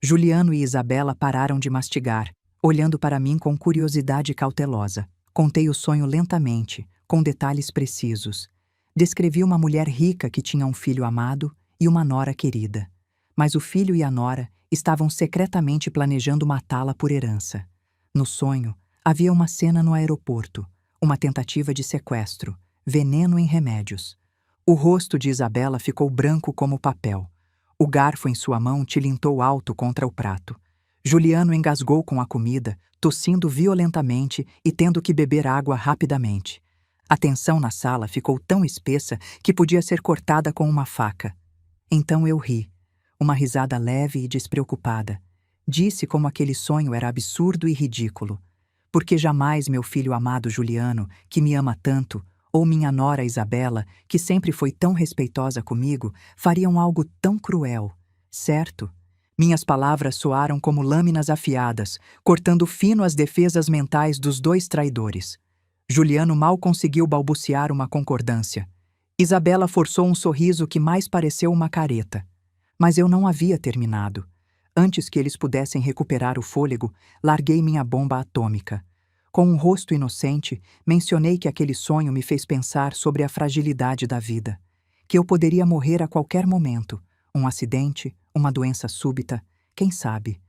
Juliano e Isabela pararam de mastigar, olhando para mim com curiosidade cautelosa. Contei o sonho lentamente, com detalhes precisos. Descrevi uma mulher rica que tinha um filho amado e uma nora querida. Mas o filho e a nora estavam secretamente planejando matá-la por herança. No sonho, havia uma cena no aeroporto, uma tentativa de sequestro, veneno em remédios. O rosto de Isabela ficou branco como papel. O garfo em sua mão tilintou alto contra o prato. Juliano engasgou com a comida, tossindo violentamente e tendo que beber água rapidamente. A tensão na sala ficou tão espessa que podia ser cortada com uma faca. Então eu ri, uma risada leve e despreocupada. Disse como aquele sonho era absurdo e ridículo. Porque jamais meu filho amado Juliano, que me ama tanto, ou minha nora Isabela, que sempre foi tão respeitosa comigo, fariam algo tão cruel, certo? Minhas palavras soaram como lâminas afiadas, cortando fino as defesas mentais dos dois traidores. Juliano mal conseguiu balbuciar uma concordância. Isabela forçou um sorriso que mais pareceu uma careta. Mas eu não havia terminado. Antes que eles pudessem recuperar o fôlego, larguei minha bomba atômica. Com um rosto inocente, mencionei que aquele sonho me fez pensar sobre a fragilidade da vida. Que eu poderia morrer a qualquer momento. Um acidente, uma doença súbita, quem sabe?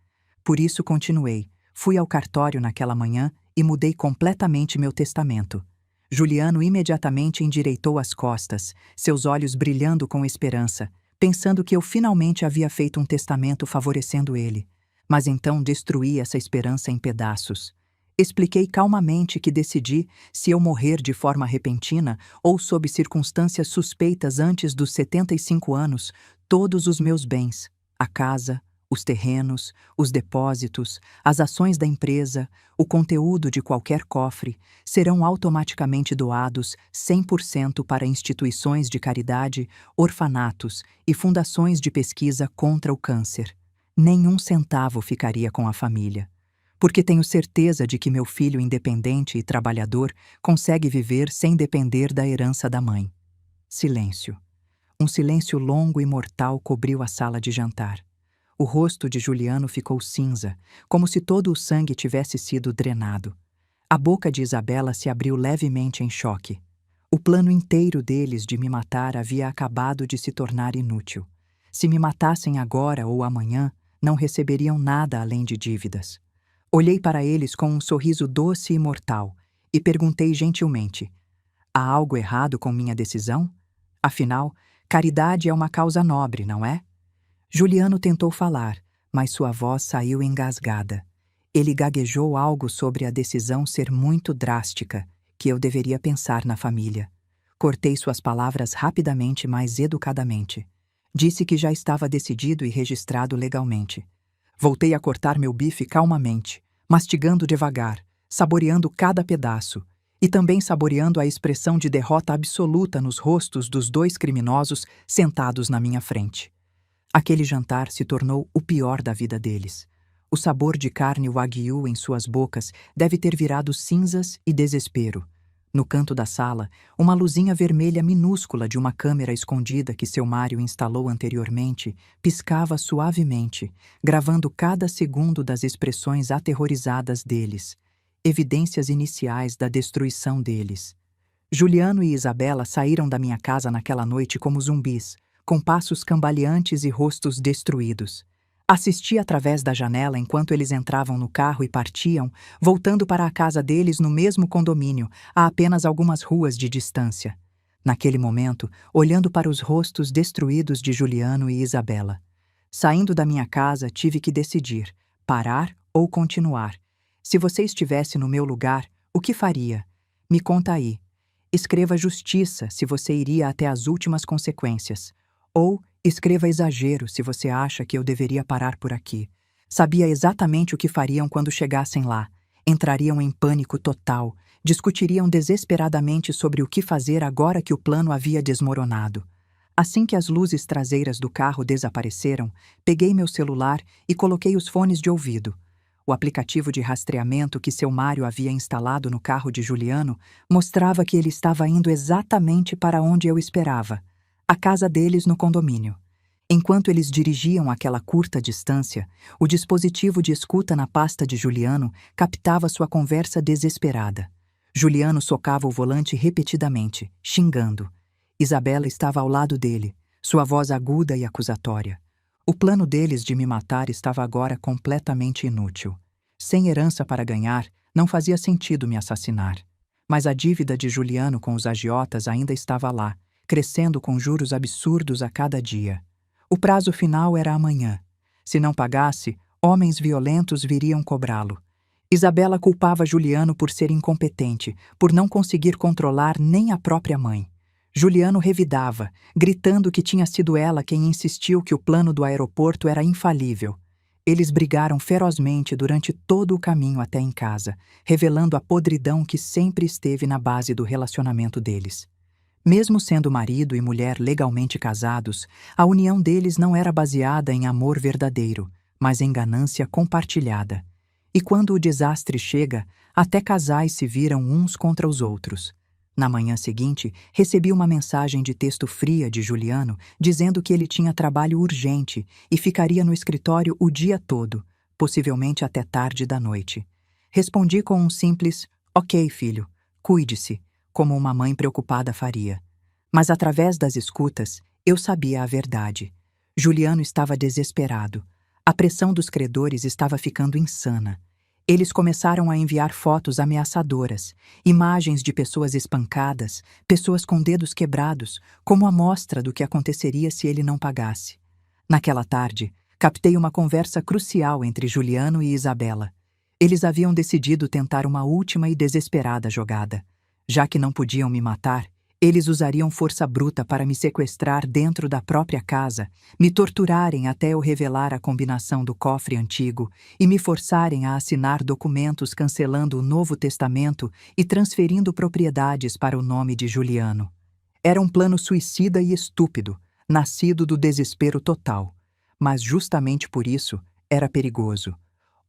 Por isso continuei. Fui ao cartório naquela manhã e mudei completamente meu testamento. Juliano imediatamente endireitou as costas, seus olhos brilhando com esperança, pensando que eu finalmente havia feito um testamento favorecendo ele. Mas então destruí essa esperança em pedaços. Expliquei calmamente que decidi se eu morrer de forma repentina ou sob circunstâncias suspeitas antes dos 75 anos, todos os meus bens, a casa, os terrenos, os depósitos, as ações da empresa, o conteúdo de qualquer cofre, serão automaticamente doados 100% para instituições de caridade, orfanatos e fundações de pesquisa contra o câncer. Nenhum centavo ficaria com a família. Porque tenho certeza de que meu filho independente e trabalhador consegue viver sem depender da herança da mãe. Silêncio. Um silêncio longo e mortal cobriu a sala de jantar. O rosto de Juliano ficou cinza, como se todo o sangue tivesse sido drenado. A boca de Isabela se abriu levemente em choque. O plano inteiro deles de me matar havia acabado de se tornar inútil. Se me matassem agora ou amanhã, não receberiam nada além de dívidas. Olhei para eles com um sorriso doce e mortal e perguntei gentilmente: há algo errado com minha decisão? Afinal, caridade é uma causa nobre, não é? Juliano tentou falar, mas sua voz saiu engasgada. Ele gaguejou algo sobre a decisão ser muito drástica, que eu deveria pensar na família. Cortei suas palavras rapidamente, mas educadamente. Disse que já estava decidido e registrado legalmente. Voltei a cortar meu bife calmamente, mastigando devagar, saboreando cada pedaço, e também saboreando a expressão de derrota absoluta nos rostos dos dois criminosos sentados na minha frente. Aquele jantar se tornou o pior da vida deles. O sabor de carne wagyu em suas bocas deve ter virado cinzas e desespero. No canto da sala, uma luzinha vermelha minúscula de uma câmera escondida que seu Mário instalou anteriormente piscava suavemente, gravando cada segundo das expressões aterrorizadas deles, evidências iniciais da destruição deles. Juliano e Isabela saíram da minha casa naquela noite como zumbis, com passos cambaleantes e rostos destruídos. Assisti através da janela enquanto eles entravam no carro e partiam, voltando para a casa deles no mesmo condomínio, a apenas algumas ruas de distância. Naquele momento, olhando para os rostos destruídos de Juliano e Isabela. Saindo da minha casa, tive que decidir, parar ou continuar. Se você estivesse no meu lugar, o que faria? Me conta aí. Escreva justiça se você iria até as últimas consequências. Ou escreva exagero se você acha que eu deveria parar por aqui. Sabia exatamente o que fariam quando chegassem lá. Entrariam em pânico total, discutiriam desesperadamente sobre o que fazer agora que o plano havia desmoronado. Assim que as luzes traseiras do carro desapareceram, peguei meu celular e coloquei os fones de ouvido. O aplicativo de rastreamento que seu Mário havia instalado no carro de Juliano mostrava que ele estava indo exatamente para onde eu esperava, a casa deles no condomínio. Enquanto eles dirigiam aquela curta distância, o dispositivo de escuta na pasta de Juliano captava sua conversa desesperada. Juliano socava o volante repetidamente, xingando. Isabela estava ao lado dele, sua voz aguda e acusatória. O plano deles de me matar estava agora completamente inútil. Sem herança para ganhar, não fazia sentido me assassinar. Mas a dívida de Juliano com os agiotas ainda estava lá, crescendo com juros absurdos a cada dia. O prazo final era amanhã. Se não pagasse, homens violentos viriam cobrá-lo. Isabela culpava Juliano por ser incompetente, por não conseguir controlar nem a própria mãe. Juliano revidava, gritando que tinha sido ela quem insistiu que o plano do aeroporto era infalível. Eles brigaram ferozmente durante todo o caminho até em casa, revelando a podridão que sempre esteve na base do relacionamento deles. Mesmo sendo marido e mulher legalmente casados, a união deles não era baseada em amor verdadeiro, mas em ganância compartilhada. E quando o desastre chega, até casais se viram uns contra os outros. Na manhã seguinte, recebi uma mensagem de texto fria de Juliano dizendo que ele tinha trabalho urgente e ficaria no escritório o dia todo, possivelmente até tarde da noite. Respondi com um simples "Ok, filho, cuide-se", como uma mãe preocupada faria. Mas através das escutas, eu sabia a verdade. Juliano estava desesperado. A pressão dos credores estava ficando insana. Eles começaram a enviar fotos ameaçadoras, imagens de pessoas espancadas, pessoas com dedos quebrados, como amostra do que aconteceria se ele não pagasse. Naquela tarde, captei uma conversa crucial entre Juliano e Isabela. Eles haviam decidido tentar uma última e desesperada jogada. Já que não podiam me matar, eles usariam força bruta para me sequestrar dentro da própria casa, me torturarem até eu revelar a combinação do cofre antigo e me forçarem a assinar documentos cancelando o Novo Testamento e transferindo propriedades para o nome de Juliano. Era um plano suicida e estúpido, nascido do desespero total. Mas justamente por isso, era perigoso.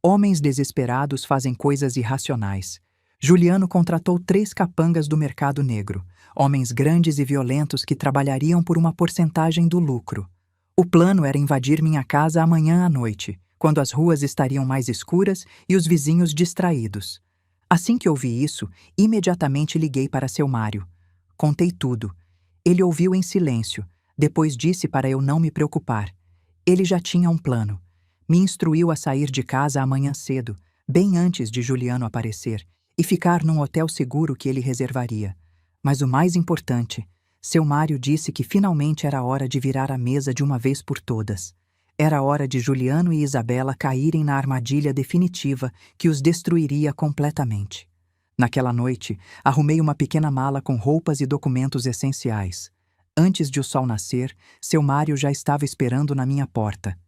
Homens desesperados fazem coisas irracionais. Juliano contratou 3 capangas do mercado negro, homens grandes e violentos que trabalhariam por uma porcentagem do lucro. O plano era invadir minha casa amanhã à noite, quando as ruas estariam mais escuras e os vizinhos distraídos. Assim que ouvi isso, imediatamente liguei para seu Mário. Contei tudo. Ele ouviu em silêncio, depois disse para eu não me preocupar. Ele já tinha um plano. Me instruiu a sair de casa amanhã cedo, bem antes de Juliano aparecer, e ficar num hotel seguro que ele reservaria. Mas o mais importante, seu Mário disse que finalmente era hora de virar a mesa de uma vez por todas. Era hora de Juliano e Isabela caírem na armadilha definitiva que os destruiria completamente. Naquela noite, arrumei uma pequena mala com roupas e documentos essenciais. Antes de o sol nascer, seu Mário já estava esperando na minha porta.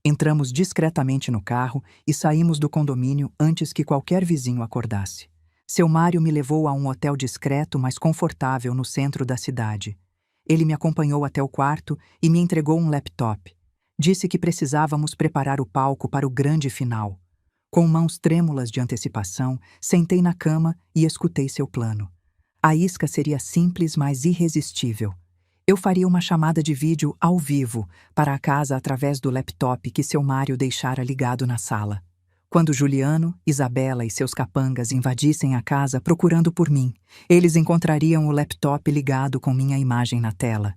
Entramos discretamente no carro e saímos do condomínio antes que qualquer vizinho acordasse. Seu Mário me levou a um hotel discreto, mas confortável no centro da cidade. Ele me acompanhou até o quarto e me entregou um laptop. Disse que precisávamos preparar o palco para o grande final. Com mãos trêmulas de antecipação, sentei na cama e escutei seu plano. A isca seria simples, mas irresistível. Eu faria uma chamada de vídeo ao vivo para a casa através do laptop que seu Mário deixara ligado na sala. Quando Juliano, Isabela e seus capangas invadissem a casa procurando por mim, eles encontrariam o laptop ligado com minha imagem na tela.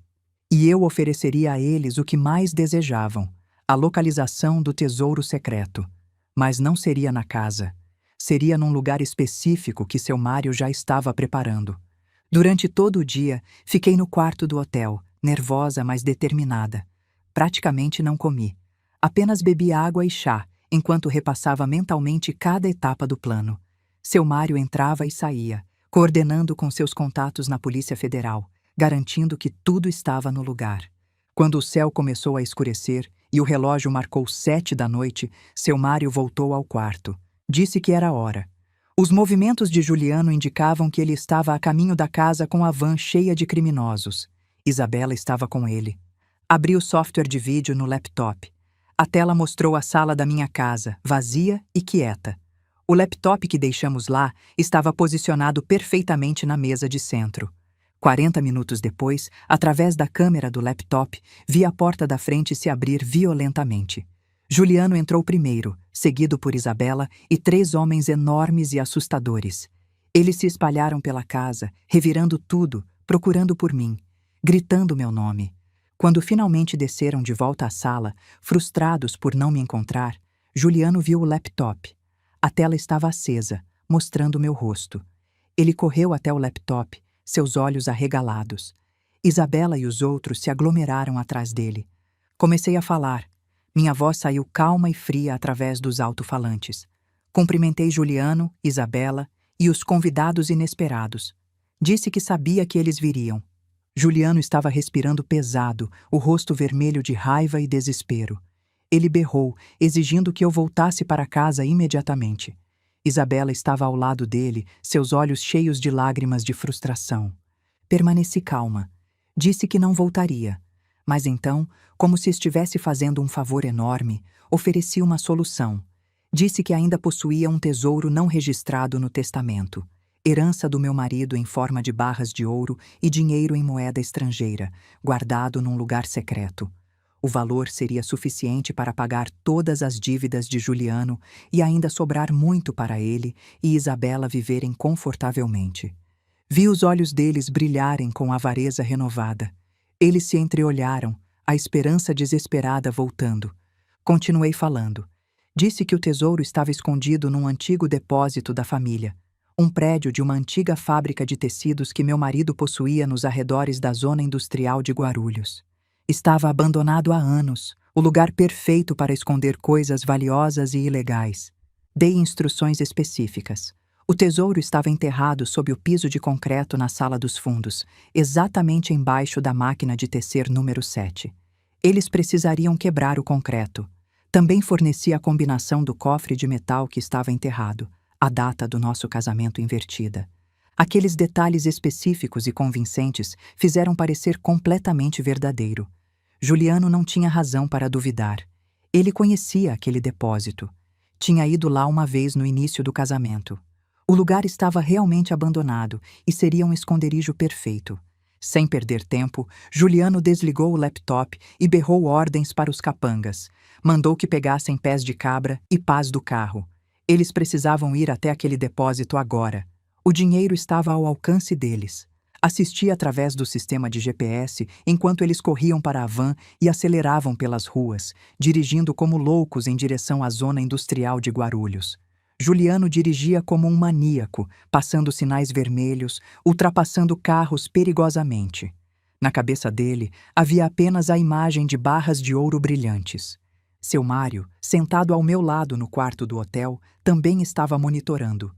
E eu ofereceria a eles o que mais desejavam, a localização do tesouro secreto. Mas não seria na casa. Seria num lugar específico que seu Mário já estava preparando. Durante todo o dia, fiquei no quarto do hotel, nervosa, mas determinada. Praticamente não comi. Apenas bebi água e chá, enquanto repassava mentalmente cada etapa do plano. Seu Mário entrava e saía, coordenando com seus contatos na Polícia Federal, garantindo que tudo estava no lugar. Quando o céu começou a escurecer e o relógio marcou 7 da noite, seu Mário voltou ao quarto. Disse que era hora. Os movimentos de Juliano indicavam que ele estava a caminho da casa com a van cheia de criminosos. Isabela estava com ele. Abri o software de vídeo no laptop. A tela mostrou a sala da minha casa, vazia e quieta. O laptop que deixamos lá estava posicionado perfeitamente na mesa de centro. 40 minutos depois, através da câmera do laptop, vi a porta da frente se abrir violentamente. Juliano entrou primeiro, seguido por Isabela e 3 homens enormes e assustadores. Eles se espalharam pela casa, revirando tudo, procurando por mim, gritando meu nome. Quando finalmente desceram de volta à sala, frustrados por não me encontrar, Juliano viu o laptop. A tela estava acesa, mostrando meu rosto. Ele correu até o laptop, seus olhos arregalados. Isabela e os outros se aglomeraram atrás dele. Comecei a falar. Minha voz saiu calma e fria através dos alto-falantes. Cumprimentei Juliano, Isabela e os convidados inesperados. Disse que sabia que eles viriam. Juliano estava respirando pesado, o rosto vermelho de raiva e desespero. Ele berrou, exigindo que eu voltasse para casa imediatamente. Isabela estava ao lado dele, seus olhos cheios de lágrimas de frustração. Permaneci calma. Disse que não voltaria. Mas então, como se estivesse fazendo um favor enorme, ofereci uma solução. Disse que ainda possuía um tesouro não registrado no testamento. Herança do meu marido em forma de barras de ouro e dinheiro em moeda estrangeira, guardado num lugar secreto. O valor seria suficiente para pagar todas as dívidas de Juliano e ainda sobrar muito para ele e Isabela viverem confortavelmente. Vi os olhos deles brilharem com avareza renovada. Eles se entreolharam, a esperança desesperada voltando. Continuei falando. Disse que o tesouro estava escondido num antigo depósito da família, um prédio de uma antiga fábrica de tecidos que meu marido possuía nos arredores da zona industrial de Guarulhos. Estava abandonado há anos, o lugar perfeito para esconder coisas valiosas e ilegais. Dei instruções específicas. O tesouro estava enterrado sob o piso de concreto na sala dos fundos, exatamente embaixo da máquina de tecer número 7. Eles precisariam quebrar o concreto. Também forneci a combinação do cofre de metal que estava enterrado, a data do nosso casamento invertida. Aqueles detalhes específicos e convincentes fizeram parecer completamente verdadeiro. Juliano não tinha razão para duvidar. Ele conhecia aquele depósito. Tinha ido lá uma vez no início do casamento. O lugar estava realmente abandonado e seria um esconderijo perfeito. Sem perder tempo, Juliano desligou o laptop e berrou ordens para os capangas. Mandou que pegassem pés de cabra e pás do carro. Eles precisavam ir até aquele depósito agora. O dinheiro estava ao alcance deles. Assisti através do sistema de GPS enquanto eles corriam para a van e aceleravam pelas ruas, dirigindo como loucos em direção à zona industrial de Guarulhos. Juliano dirigia como um maníaco, passando sinais vermelhos, ultrapassando carros perigosamente. Na cabeça dele havia apenas a imagem de barras de ouro brilhantes. Seu Mário, sentado ao meu lado no quarto do hotel, também estava monitorando.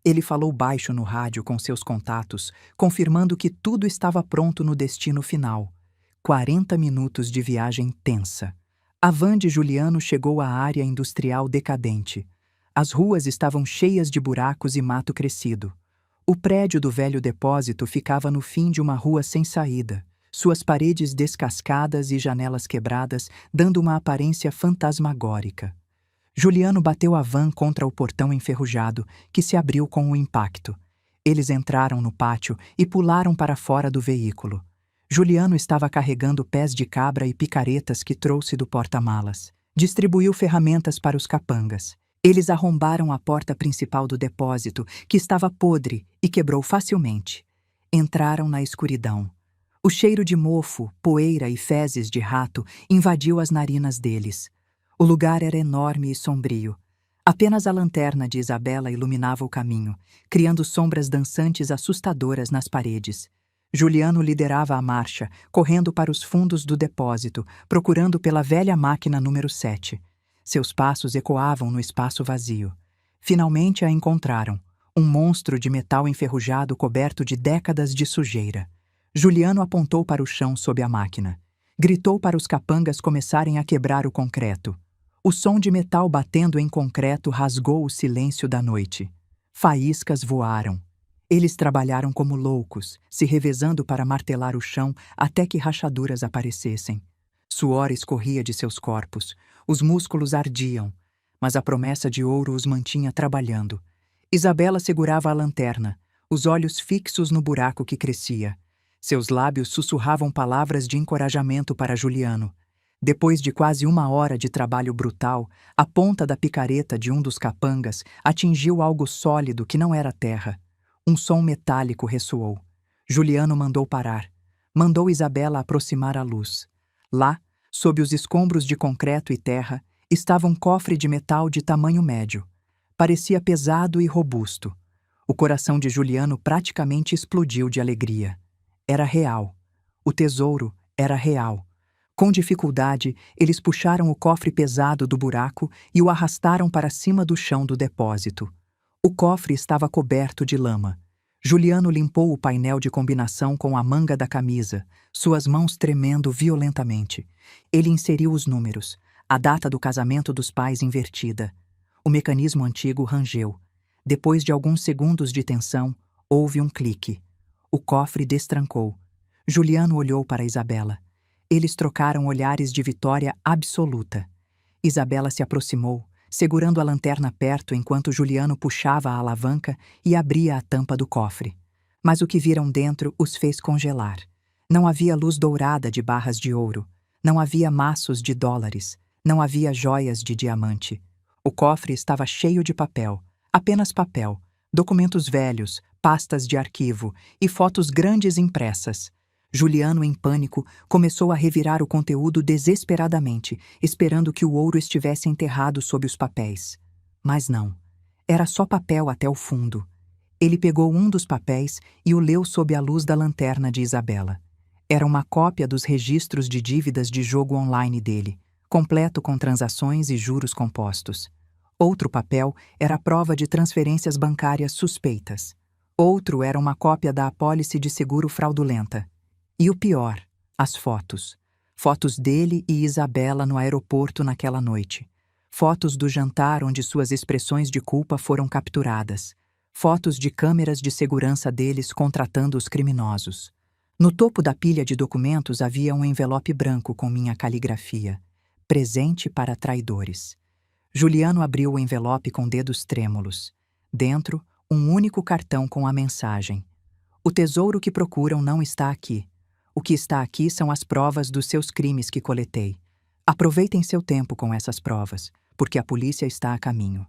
Ele falou baixo no rádio com seus contatos, confirmando que tudo estava pronto no destino final. 40 minutos de viagem tensa. A van de Juliano chegou à área industrial decadente. As ruas estavam cheias de buracos e mato crescido. O prédio do velho depósito ficava no fim de uma rua sem saída, suas paredes descascadas e janelas quebradas, dando uma aparência fantasmagórica. Juliano bateu a van contra o portão enferrujado, que se abriu com o impacto. Eles entraram no pátio e pularam para fora do veículo. Juliano estava carregando pés de cabra e picaretas que trouxe do porta-malas. Distribuiu ferramentas para os capangas. Eles arrombaram a porta principal do depósito, que estava podre e quebrou facilmente. Entraram na escuridão. O cheiro de mofo, poeira e fezes de rato invadiu as narinas deles. O lugar era enorme e sombrio. Apenas a lanterna de Isabela iluminava o caminho, criando sombras dançantes assustadoras nas paredes. Juliano liderava a marcha, correndo para os fundos do depósito, procurando pela velha máquina número 7. Seus passos ecoavam no espaço vazio. Finalmente a encontraram, um monstro de metal enferrujado coberto de décadas de sujeira. Juliano apontou para o chão sob a máquina. Gritou para os capangas começarem a quebrar o concreto. O som de metal batendo em concreto rasgou o silêncio da noite. Faíscas voaram. Eles trabalharam como loucos, se revezando para martelar o chão até que rachaduras aparecessem. Suor escorria de seus corpos, os músculos ardiam, mas a promessa de ouro os mantinha trabalhando. Isabela segurava a lanterna, os olhos fixos no buraco que crescia. Seus lábios sussurravam palavras de encorajamento para Juliano. Depois de quase 1 hora de trabalho brutal, a ponta da picareta de um dos capangas atingiu algo sólido que não era terra. Um som metálico ressoou. Juliano mandou parar. Mandou Isabela aproximar a luz. Lá, sob os escombros de concreto e terra, estava um cofre de metal de tamanho médio. Parecia pesado e robusto. O coração de Juliano praticamente explodiu de alegria. Era real. O tesouro era real. Com dificuldade, eles puxaram o cofre pesado do buraco e o arrastaram para cima do chão do depósito. O cofre estava coberto de lama. Juliano limpou o painel de combinação com a manga da camisa, suas mãos tremendo violentamente. Ele inseriu os números, a data do casamento dos pais invertida. O mecanismo antigo rangeu. Depois de alguns segundos de tensão, houve um clique. O cofre destrancou. Juliano olhou para Isabela. Eles trocaram olhares de vitória absoluta. Isabela se aproximou, segurando a lanterna perto enquanto Juliano puxava a alavanca e abria a tampa do cofre. Mas o que viram dentro os fez congelar. Não havia luz dourada de barras de ouro. Não havia maços de dólares. Não havia joias de diamante. O cofre estava cheio de papel. Apenas papel. Documentos velhos, pastas de arquivo e fotos grandes impressas. Juliano, em pânico, começou a revirar o conteúdo desesperadamente, esperando que o ouro estivesse enterrado sob os papéis. Mas não. Era só papel até o fundo. Ele pegou um dos papéis e o leu sob a luz da lanterna de Isabela. Era uma cópia dos registros de dívidas de jogo online dele, completo com transações e juros compostos. Outro papel era a prova de transferências bancárias suspeitas. Outro era uma cópia da apólice de seguro fraudulenta. E o pior, as fotos. Fotos dele e Isabela no aeroporto naquela noite. Fotos do jantar onde suas expressões de culpa foram capturadas. Fotos de câmeras de segurança deles contratando os criminosos. No topo da pilha de documentos havia um envelope branco com minha caligrafia. Presente para traidores. Juliano abriu o envelope com dedos trêmulos. Dentro, um único cartão com a mensagem: "O tesouro que procuram não está aqui. O que está aqui são as provas dos seus crimes que coletei. Aproveitem seu tempo com essas provas, porque a polícia está a caminho."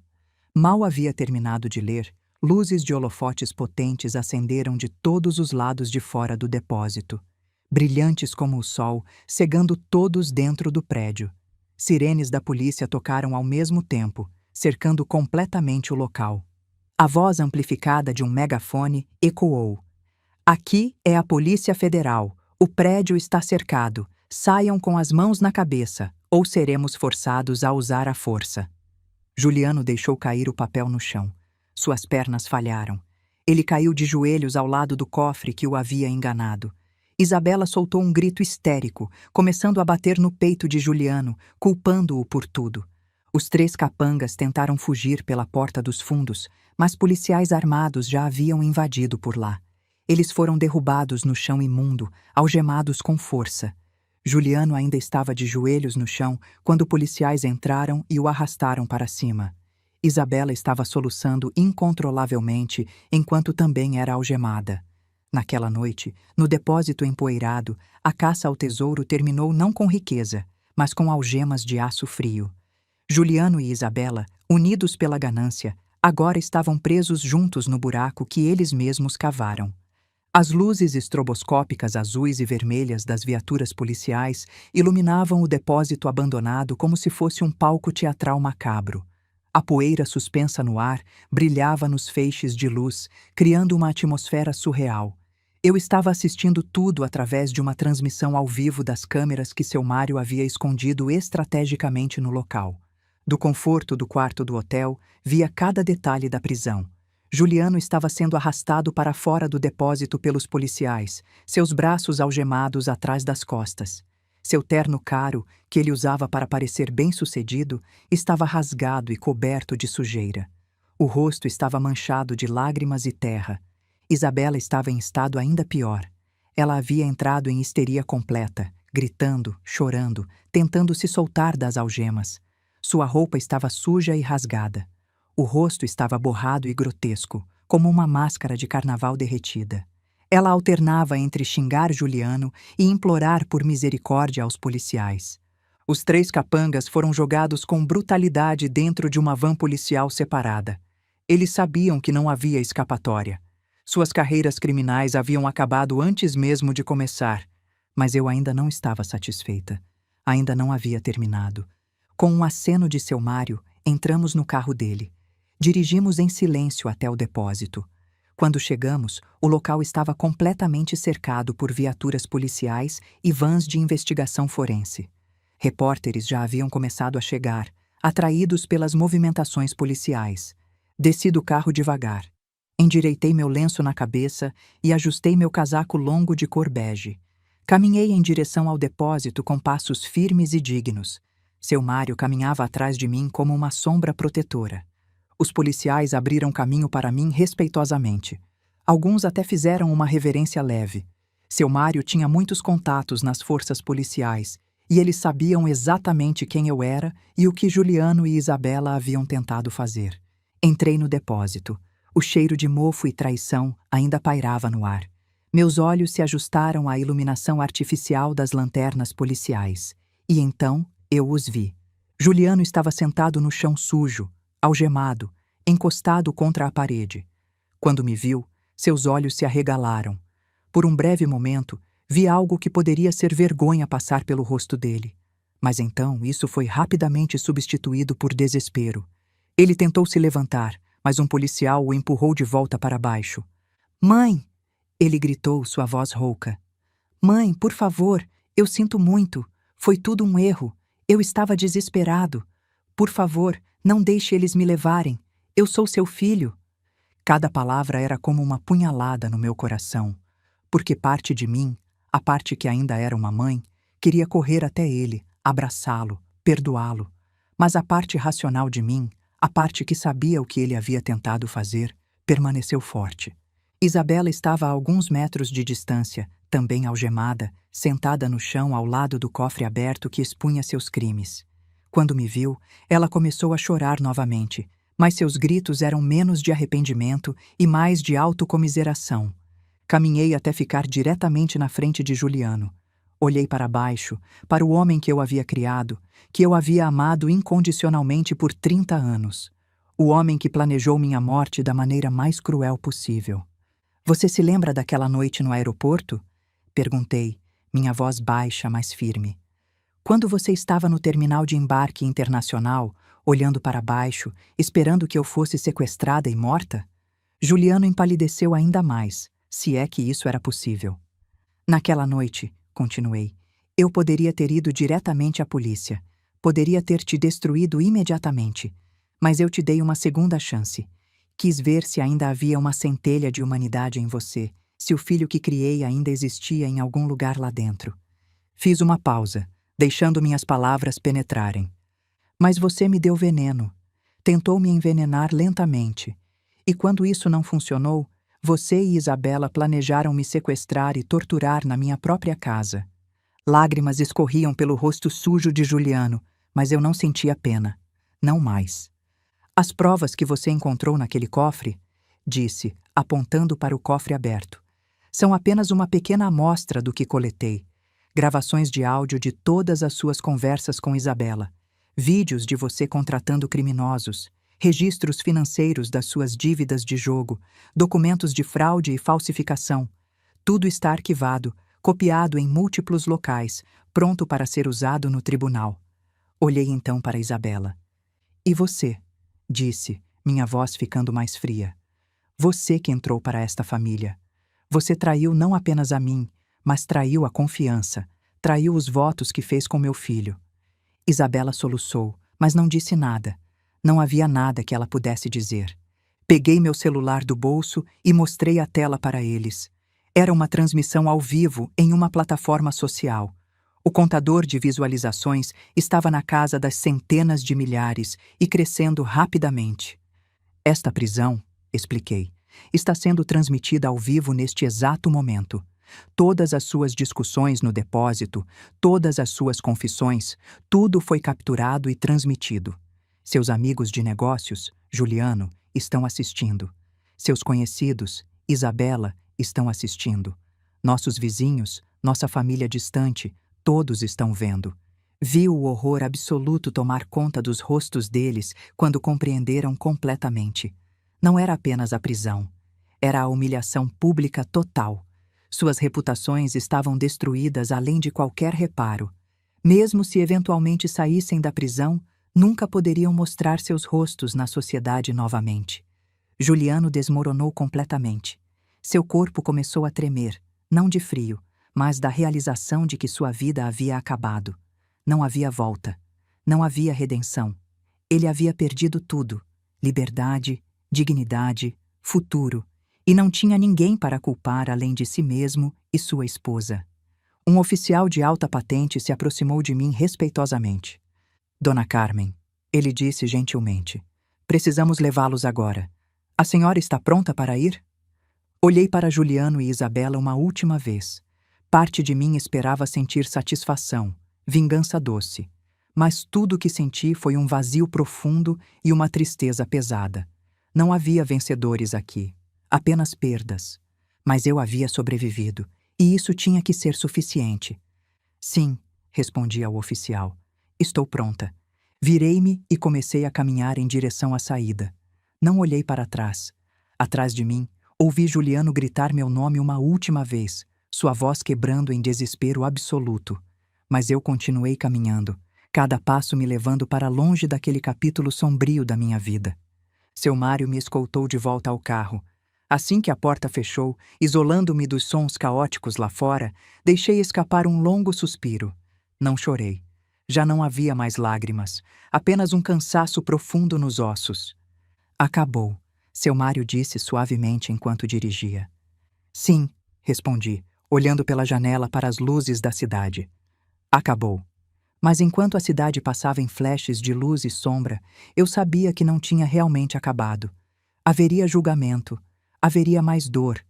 Mal havia terminado de ler, luzes de holofotes potentes acenderam de todos os lados de fora do depósito, brilhantes como o sol, cegando todos dentro do prédio. Sirenes da polícia tocaram ao mesmo tempo, cercando completamente o local. A voz amplificada de um megafone ecoou: "Aqui é a Polícia Federal. O prédio está cercado. Saiam com as mãos na cabeça, ou seremos forçados a usar a força." Juliano deixou cair o papel no chão. Suas pernas falharam. Ele caiu de joelhos ao lado do cofre que o havia enganado. Isabela soltou um grito histérico, começando a bater no peito de Juliano, culpando-o por tudo. Os 3 capangas tentaram fugir pela porta dos fundos, mas policiais armados já haviam invadido por lá. Eles foram derrubados no chão imundo, algemados com força. Juliano ainda estava de joelhos no chão quando policiais entraram e o arrastaram para cima. Isabela estava soluçando incontrolavelmente enquanto também era algemada. Naquela noite, no depósito empoeirado, a caça ao tesouro terminou não com riqueza, mas com algemas de aço frio. Juliano e Isabela, unidos pela ganância, agora estavam presos juntos no buraco que eles mesmos cavaram. As luzes estroboscópicas azuis e vermelhas das viaturas policiais iluminavam o depósito abandonado como se fosse um palco teatral macabro. A poeira suspensa no ar brilhava nos feixes de luz, criando uma atmosfera surreal. Eu estava assistindo tudo através de uma transmissão ao vivo das câmeras que seu Mário havia escondido estrategicamente no local. Do conforto do quarto do hotel, via cada detalhe da prisão. Juliano estava sendo arrastado para fora do depósito pelos policiais, seus braços algemados atrás das costas. Seu terno caro, que ele usava para parecer bem-sucedido, estava rasgado e coberto de sujeira. O rosto estava manchado de lágrimas e terra. Isabela estava em estado ainda pior. Ela havia entrado em histeria completa, gritando, chorando, tentando se soltar das algemas. Sua roupa estava suja e rasgada. O rosto estava borrado e grotesco, como uma máscara de carnaval derretida. Ela alternava entre xingar Juliano e implorar por misericórdia aos policiais. Os 3 capangas foram jogados com brutalidade dentro de uma van policial separada. Eles sabiam que não havia escapatória. Suas carreiras criminais haviam acabado antes mesmo de começar, mas eu ainda não estava satisfeita. Ainda não havia terminado. Com um aceno de seu Mário, entramos no carro dele. Dirigimos em silêncio até o depósito. Quando chegamos, o local estava completamente cercado por viaturas policiais e vans de investigação forense. Repórteres já haviam começado a chegar, atraídos pelas movimentações policiais. Desci do carro devagar. Endireitei meu lenço na cabeça e ajustei meu casaco longo de cor bege. Caminhei em direção ao depósito com passos firmes e dignos. Seu Mário caminhava atrás de mim como uma sombra protetora. Os policiais abriram caminho para mim respeitosamente. Alguns até fizeram uma reverência leve. Seu Mário tinha muitos contatos nas forças policiais e eles sabiam exatamente quem eu era e o que Juliano e Isabela haviam tentado fazer. Entrei no depósito. O cheiro de mofo e traição ainda pairava no ar. Meus olhos se ajustaram à iluminação artificial das lanternas policiais. E então eu os vi. Juliano estava sentado no chão sujo, algemado, encostado contra a parede. Quando me viu, seus olhos se arregalaram. Por um breve momento, vi algo que poderia ser vergonha passar pelo rosto dele. Mas então isso foi rapidamente substituído por desespero. Ele tentou se levantar, mas um policial o empurrou de volta para baixo. "Mãe!" Ele gritou, sua voz rouca. "Mãe, por favor, eu sinto muito. Foi tudo um erro. Eu estava desesperado. Por favor, não deixe eles me levarem. Eu sou seu filho." Cada palavra era como uma punhalada no meu coração, porque parte de mim, a parte que ainda era uma mãe, queria correr até ele, abraçá-lo, perdoá-lo. Mas a parte racional de mim, a parte que sabia o que ele havia tentado fazer, permaneceu forte. Isabela estava a alguns metros de distância, também algemada, sentada no chão ao lado do cofre aberto que expunha seus crimes. Quando me viu, ela começou a chorar novamente, mas seus gritos eram menos de arrependimento e mais de autocomiseração. Caminhei até ficar diretamente na frente de Juliano. Olhei para baixo, para o homem que eu havia criado, que eu havia amado incondicionalmente por 30 anos. O homem que planejou minha morte da maneira mais cruel possível. "Você se lembra daquela noite no aeroporto?" Perguntei, minha voz baixa, mas firme. "Quando você estava no terminal de embarque internacional, olhando para baixo, esperando que eu fosse sequestrada e morta?" Juliano empalideceu ainda mais, se é que isso era possível. "Naquela noite", continuei, "eu poderia ter ido diretamente à polícia. Poderia ter te destruído imediatamente. Mas eu te dei uma segunda chance. Quis ver se ainda havia uma centelha de humanidade em você, se o filho que criei ainda existia em algum lugar lá dentro." Fiz uma pausa, deixando minhas palavras penetrarem. "Mas você me deu veneno. Tentou me envenenar lentamente. E quando isso não funcionou, você e Isabela planejaram me sequestrar e torturar na minha própria casa." Lágrimas escorriam pelo rosto sujo de Juliano, mas eu não sentia pena. Não mais. "As provas que você encontrou naquele cofre", disse, apontando para o cofre aberto, "são apenas uma pequena amostra do que coletei. Gravações de áudio de todas as suas conversas com Isabela, vídeos de você contratando criminosos, registros financeiros das suas dívidas de jogo, documentos de fraude e falsificação. Tudo está arquivado, copiado em múltiplos locais, pronto para ser usado no tribunal." Olhei então para Isabela. "E você?" disse, minha voz ficando mais fria. "Você que entrou para esta família. Você traiu não apenas a mim, mas traiu a confiança, traiu os votos que fez com meu filho." Isabela soluçou, mas não disse nada. Não havia nada que ela pudesse dizer. Peguei meu celular do bolso e mostrei a tela para eles. Era uma transmissão ao vivo em uma plataforma social. O contador de visualizações estava na casa das centenas de milhares e crescendo rapidamente. "Esta prisão", expliquei, está sendo transmitida ao vivo neste exato momento. Todas as suas discussões no depósito, todas as suas confissões, tudo foi capturado e transmitido. Seus amigos de negócios, Juliano, estão assistindo. Seus conhecidos, Isabela, estão assistindo. Nossos vizinhos, nossa família distante, todos estão vendo. Viu o horror absoluto tomar conta dos rostos deles quando compreenderam completamente. Não era apenas a prisão. Era a humilhação pública total. Suas reputações estavam destruídas além de qualquer reparo. Mesmo se eventualmente saíssem da prisão, nunca poderiam mostrar seus rostos na sociedade novamente. Juliano desmoronou completamente. Seu corpo começou a tremer, não de frio, mas da realização de que sua vida havia acabado. Não havia volta. Não havia redenção. Ele havia perdido tudo: liberdade, dignidade, futuro, e não tinha ninguém para culpar além de si mesmo e sua esposa. Um oficial de alta patente se aproximou de mim respeitosamente. Dona Carmen, ele disse gentilmente, precisamos levá-los agora. A senhora está pronta para ir? Olhei para Juliano e Isabela uma última vez. Parte de mim esperava sentir satisfação, vingança doce. Mas tudo o que senti foi um vazio profundo e uma tristeza pesada. Não havia vencedores aqui, apenas perdas. Mas eu havia sobrevivido, e isso tinha que ser suficiente. Sim, respondi ao oficial. Estou pronta. Virei-me e comecei a caminhar em direção à saída. Não olhei para trás. Atrás de mim, ouvi Juliano gritar meu nome uma última vez, sua voz quebrando em desespero absoluto. Mas eu continuei caminhando, cada passo me levando para longe daquele capítulo sombrio da minha vida. Seu Mário me escoltou de volta ao carro. Assim que a porta fechou, isolando-me dos sons caóticos lá fora, deixei escapar um longo suspiro. Não chorei. Já não havia mais lágrimas, apenas um cansaço profundo nos ossos. Acabou, seu Mário disse suavemente enquanto dirigia. Sim, respondi, olhando pela janela para as luzes da cidade. Acabou. Mas enquanto a cidade passava em flashes de luz e sombra, eu sabia que não tinha realmente acabado. Haveria julgamento, haveria mais dor,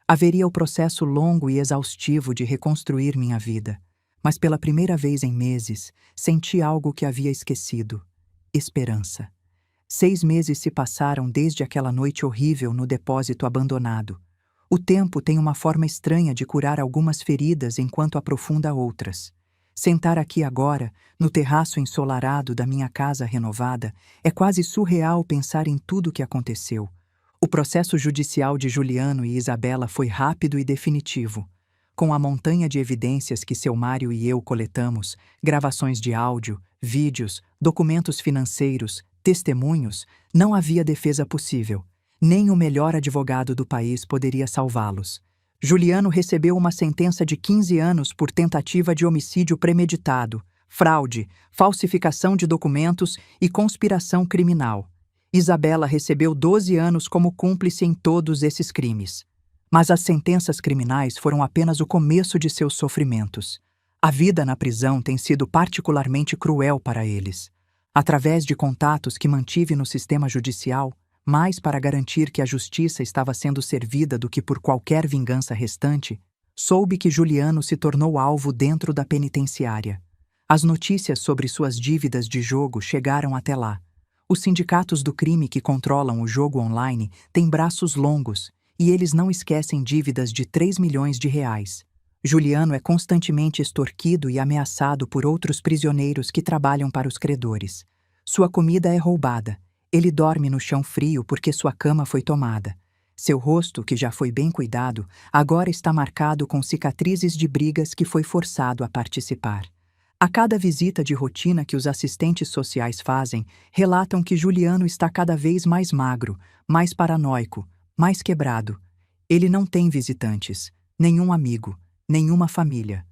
haveria o processo longo e exaustivo de reconstruir minha vida. Mas pela primeira vez em meses, senti algo que havia esquecido: esperança. 6 meses se passaram desde aquela noite horrível no depósito abandonado. O tempo tem uma forma estranha de curar algumas feridas enquanto aprofunda outras. Sentar aqui agora, no terraço ensolarado da minha casa renovada, é quase surreal pensar em tudo o que aconteceu. O processo judicial de Juliano e Isabela foi rápido e definitivo. Com a montanha de evidências que seu Mário e eu coletamos, gravações de áudio, vídeos, documentos financeiros, testemunhos, não havia defesa possível. Nem o melhor advogado do país poderia salvá-los. Juliano recebeu uma sentença de 15 anos por tentativa de homicídio premeditado, fraude, falsificação de documentos e conspiração criminal. Isabela recebeu 12 anos como cúmplice em todos esses crimes. Mas as sentenças criminais foram apenas o começo de seus sofrimentos. A vida na prisão tem sido particularmente cruel para eles. Através de contatos que mantive no sistema judicial, mais para garantir que a justiça estava sendo servida do que por qualquer vingança restante, soube que Juliano se tornou alvo dentro da penitenciária. As notícias sobre suas dívidas de jogo chegaram até lá. Os sindicatos do crime que controlam o jogo online têm braços longos, e eles não esquecem dívidas de 3 milhões de reais. Juliano é constantemente extorquido e ameaçado por outros prisioneiros que trabalham para os credores. Sua comida é roubada. Ele dorme no chão frio porque sua cama foi tomada. Seu rosto, que já foi bem cuidado, agora está marcado com cicatrizes de brigas que foi forçado a participar. A cada visita de rotina que os assistentes sociais fazem, relatam que Juliano está cada vez mais magro, mais paranoico, mais quebrado. Ele não tem visitantes, nenhum amigo, nenhuma família.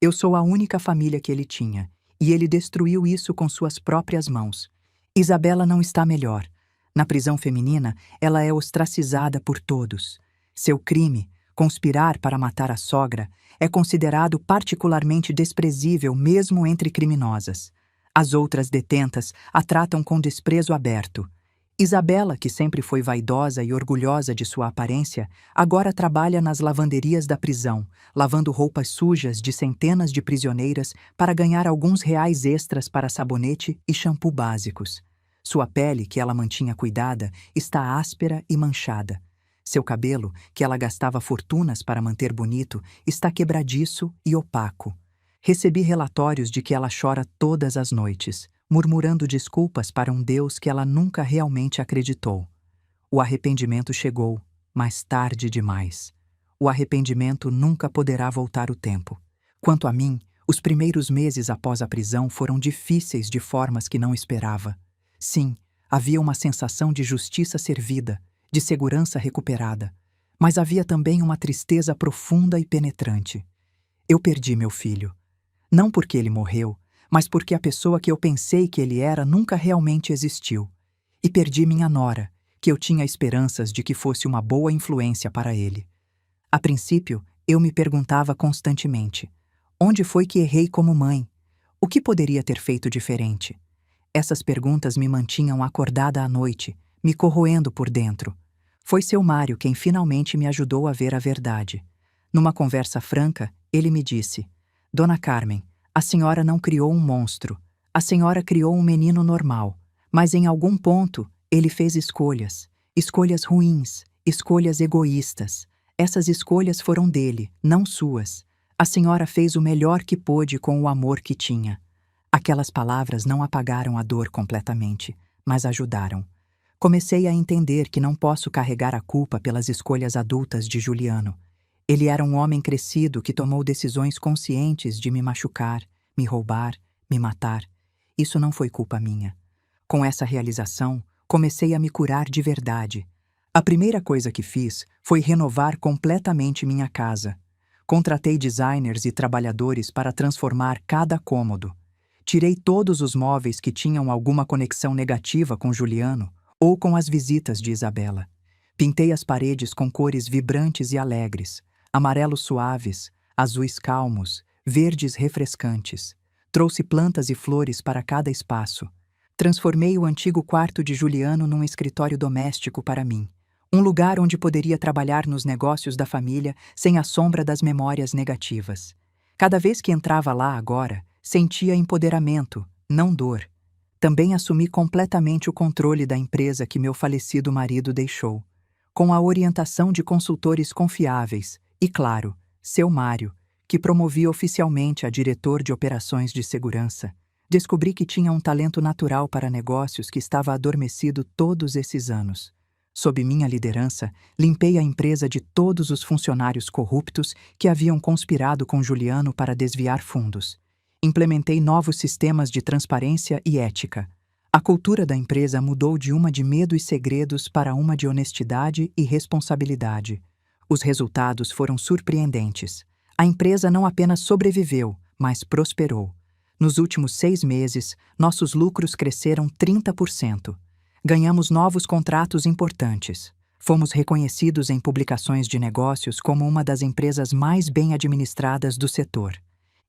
Eu sou a única família que ele tinha, e ele destruiu isso com suas próprias mãos. Isabela não está melhor. Na prisão feminina, ela é ostracizada por todos. Seu crime, conspirar para matar a sogra, é considerado particularmente desprezível mesmo entre criminosas. As outras detentas a tratam com desprezo aberto. Isabela, que sempre foi vaidosa e orgulhosa de sua aparência, agora trabalha nas lavanderias da prisão, lavando roupas sujas de centenas de prisioneiras para ganhar alguns reais extras para sabonete e shampoo básicos. Sua pele, que ela mantinha cuidada, está áspera e manchada. Seu cabelo, que ela gastava fortunas para manter bonito, está quebradiço e opaco. Recebi relatórios de que ela chora todas as noites, murmurando desculpas para um Deus que ela nunca realmente acreditou. O arrependimento chegou, mas tarde demais. O arrependimento nunca poderá voltar o tempo. Quanto a mim, os primeiros meses após a prisão foram difíceis de formas que não esperava. Sim, havia uma sensação de justiça servida, de segurança recuperada, mas havia também uma tristeza profunda e penetrante. Eu perdi meu filho. Não porque ele morreu, mas porque a pessoa que eu pensei que ele era nunca realmente existiu. E perdi minha nora, que eu tinha esperanças de que fosse uma boa influência para ele. A princípio, eu me perguntava constantemente: onde foi que errei como mãe? O que poderia ter feito diferente? Essas perguntas me mantinham acordada à noite, me corroendo por dentro. Foi seu Mário quem finalmente me ajudou a ver a verdade. Numa conversa franca, ele me disse: Dona Carmen, a senhora não criou um monstro. A senhora criou um menino normal. Mas em algum ponto, ele fez escolhas. Escolhas ruins, escolhas egoístas. Essas escolhas foram dele, não suas. A senhora fez o melhor que pôde com o amor que tinha. Aquelas palavras não apagaram a dor completamente, mas ajudaram. Comecei a entender que não posso carregar a culpa pelas escolhas adultas de Juliano. Ele era um homem crescido que tomou decisões conscientes de me machucar, me roubar, me matar. Isso não foi culpa minha. Com essa realização, comecei a me curar de verdade. A primeira coisa que fiz foi renovar completamente minha casa. Contratei designers e trabalhadores para transformar cada cômodo. Tirei todos os móveis que tinham alguma conexão negativa com Juliano ou com as visitas de Isabela. Pintei as paredes com cores vibrantes e alegres, amarelos suaves, azuis calmos, verdes refrescantes. Trouxe plantas e flores para cada espaço. Transformei o antigo quarto de Juliano num escritório doméstico para mim. Um lugar onde poderia trabalhar nos negócios da família sem a sombra das memórias negativas. Cada vez que entrava lá agora, sentia empoderamento, não dor. Também assumi completamente o controle da empresa que meu falecido marido deixou, com a orientação de consultores confiáveis e, claro, seu Mário, que promovi oficialmente a diretor de operações de segurança. Descobri que tinha um talento natural para negócios que estava adormecido todos esses anos. Sob minha liderança, limpei a empresa de todos os funcionários corruptos que haviam conspirado com Juliano para desviar fundos. Implementei novos sistemas de transparência e ética. A cultura da empresa mudou de uma de medo e segredos para uma de honestidade e responsabilidade. Os resultados foram surpreendentes. A empresa não apenas sobreviveu, mas prosperou. Nos últimos 6 meses, nossos lucros cresceram 30%. Ganhamos novos contratos importantes. Fomos reconhecidos em publicações de negócios como uma das empresas mais bem administradas do setor.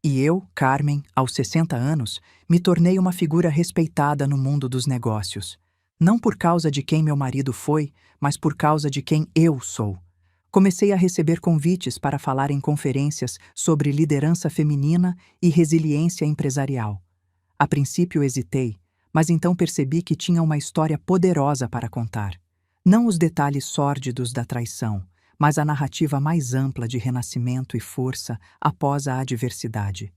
E eu, Carmen, aos 60 anos, me tornei uma figura respeitada no mundo dos negócios. Não por causa de quem meu marido foi, mas por causa de quem eu sou. Comecei a receber convites para falar em conferências sobre liderança feminina e resiliência empresarial. A princípio hesitei, mas então percebi que tinha uma história poderosa para contar. Não os detalhes sórdidos da traição, mas a narrativa mais ampla de renascimento e força após a adversidade.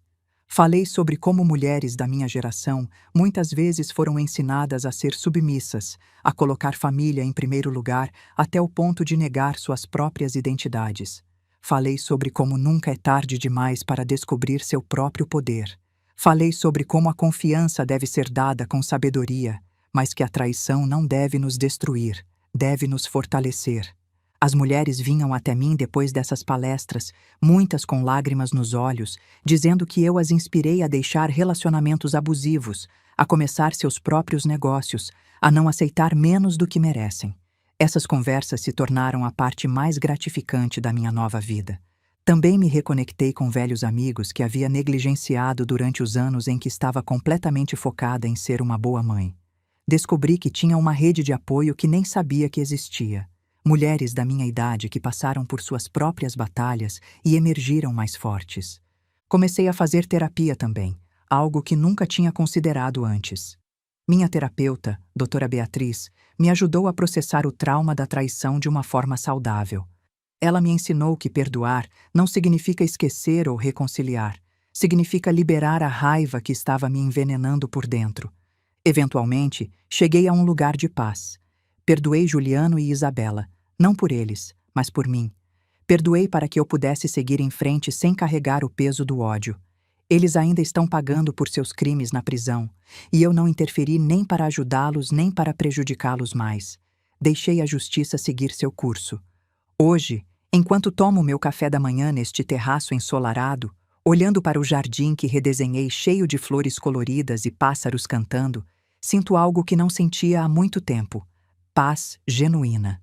Falei sobre como mulheres da minha geração muitas vezes foram ensinadas a ser submissas, a colocar família em primeiro lugar até o ponto de negar suas próprias identidades. Falei sobre como nunca é tarde demais para descobrir seu próprio poder. Falei sobre como a confiança deve ser dada com sabedoria, mas que a traição não deve nos destruir, deve nos fortalecer. As mulheres vinham até mim depois dessas palestras, muitas com lágrimas nos olhos, dizendo que eu as inspirei a deixar relacionamentos abusivos, a começar seus próprios negócios, a não aceitar menos do que merecem. Essas conversas se tornaram a parte mais gratificante da minha nova vida. Também me reconectei com velhos amigos que havia negligenciado durante os anos em que estava completamente focada em ser uma boa mãe. Descobri que tinha uma rede de apoio que nem sabia que existia. Mulheres da minha idade que passaram por suas próprias batalhas e emergiram mais fortes. Comecei a fazer terapia também, algo que nunca tinha considerado antes. Minha terapeuta, doutora Beatriz, me ajudou a processar o trauma da traição de uma forma saudável. Ela me ensinou que perdoar não significa esquecer ou reconciliar, significa liberar a raiva que estava me envenenando por dentro. Eventualmente, cheguei a um lugar de paz. Perdoei Juliano e Isabela, não por eles, mas por mim. Perdoei para que eu pudesse seguir em frente sem carregar o peso do ódio. Eles ainda estão pagando por seus crimes na prisão, e eu não interferi nem para ajudá-los nem para prejudicá-los mais. Deixei a justiça seguir seu curso. Hoje, enquanto tomo meu café da manhã neste terraço ensolarado, olhando para o jardim que redesenhei cheio de flores coloridas e pássaros cantando, sinto algo que não sentia há muito tempo: paz genuína.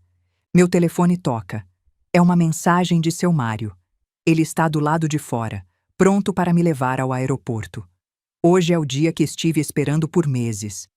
Meu telefone toca. É uma mensagem de seu Mário. Ele está do lado de fora, pronto para me levar ao aeroporto. Hoje é o dia que estive esperando por meses.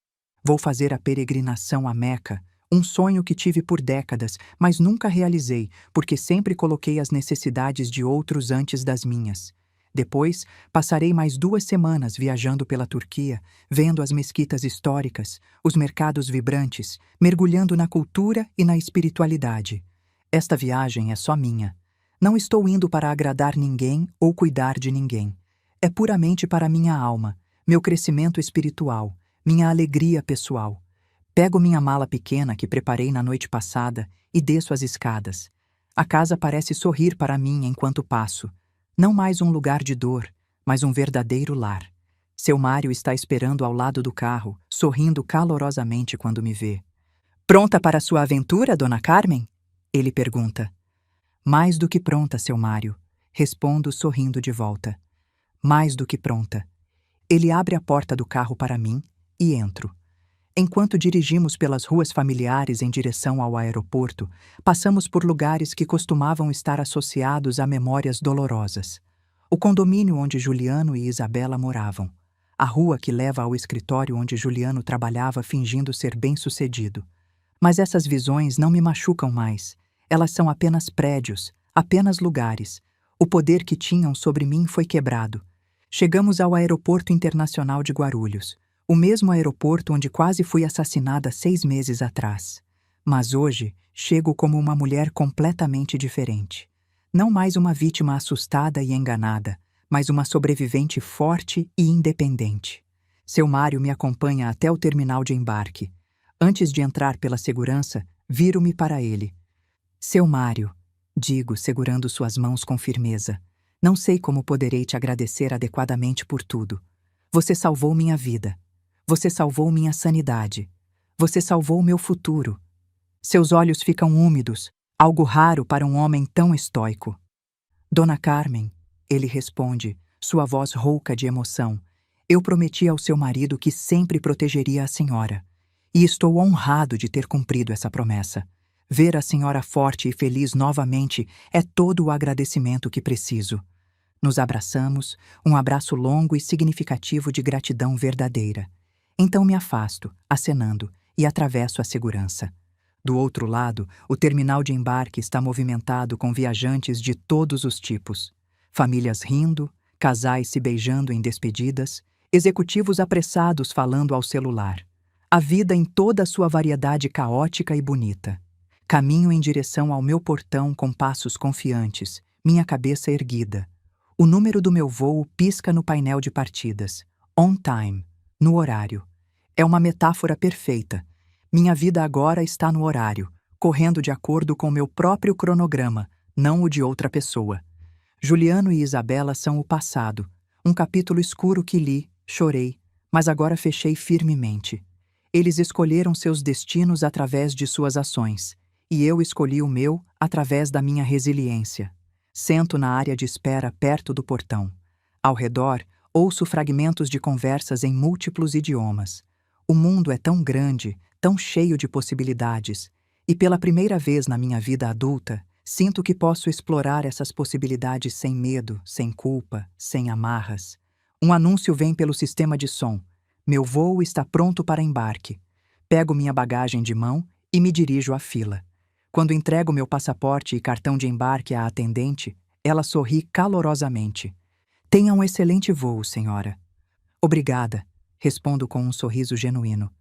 Vou fazer a peregrinação a Meca, um sonho que tive por décadas, mas nunca realizei, porque sempre coloquei as necessidades de outros antes das minhas. Depois, passarei mais 2 semanas viajando pela Turquia, vendo as mesquitas históricas, os mercados vibrantes, mergulhando na cultura e na espiritualidade. Esta viagem é só minha. Não estou indo para agradar ninguém ou cuidar de ninguém. É puramente para minha alma, meu crescimento espiritual, minha alegria pessoal. Pego minha mala pequena que preparei na noite passada e desço as escadas. A casa parece sorrir para mim enquanto passo. Não mais um lugar de dor, mas um verdadeiro lar. Seu Mário está esperando ao lado do carro, sorrindo calorosamente quando me vê. "Pronta para sua aventura, dona Carmen?" Ele pergunta. "Mais do que pronta, seu Mário", respondo sorrindo de volta. "Mais do que pronta." Ele abre a porta do carro para mim e entro. Enquanto dirigimos pelas ruas familiares em direção ao aeroporto, passamos por lugares que costumavam estar associados a memórias dolorosas. O condomínio onde Juliano e Isabela moravam. A rua que leva ao escritório onde Juliano trabalhava fingindo ser bem-sucedido. Mas essas visões não me machucam mais. Elas são apenas prédios, apenas lugares. O poder que tinham sobre mim foi quebrado. Chegamos ao Aeroporto Internacional de Guarulhos. O mesmo aeroporto onde quase fui assassinada 6 meses atrás. Mas hoje, chego como uma mulher completamente diferente. Não mais uma vítima assustada e enganada, mas uma sobrevivente forte e independente. Seu Mário me acompanha até o terminal de embarque. Antes de entrar pela segurança, viro-me para ele. "Seu Mário", digo, segurando suas mãos com firmeza, "não sei como poderei te agradecer adequadamente por tudo. Você salvou minha vida. Você salvou minha sanidade. Você salvou meu futuro." Seus olhos ficam úmidos, algo raro para um homem tão estoico. "Dona Carmen", ele responde, sua voz rouca de emoção, "eu prometi ao seu marido que sempre protegeria a senhora. E estou honrado de ter cumprido essa promessa. Ver a senhora forte e feliz novamente é todo o agradecimento que preciso." Nos abraçamos, um abraço longo e significativo de gratidão verdadeira. Então me afasto, acenando, e atravesso a segurança. Do outro lado, o terminal de embarque está movimentado com viajantes de todos os tipos. Famílias rindo, casais se beijando em despedidas, executivos apressados falando ao celular. A vida em toda a sua variedade caótica e bonita. Caminho em direção ao meu portão com passos confiantes, minha cabeça erguida. O número do meu voo pisca no painel de partidas. On time, no horário. É uma metáfora perfeita. Minha vida agora está no horário, correndo de acordo com meu próprio cronograma, não o de outra pessoa. Juliano e Isabela são o passado, um capítulo escuro que li, chorei, mas agora fechei firmemente. Eles escolheram seus destinos através de suas ações, e eu escolhi o meu através da minha resiliência. Sento na área de espera perto do portão. Ao redor, ouço fragmentos de conversas em múltiplos idiomas. O mundo é tão grande, tão cheio de possibilidades, e pela primeira vez na minha vida adulta, sinto que posso explorar essas possibilidades sem medo, sem culpa, sem amarras. Um anúncio vem pelo sistema de som. Meu voo está pronto para embarque. Pego minha bagagem de mão e me dirijo à fila. Quando entrego meu passaporte e cartão de embarque à atendente, ela sorri calorosamente. Tenha um excelente voo, senhora. Obrigada, respondo com um sorriso genuíno.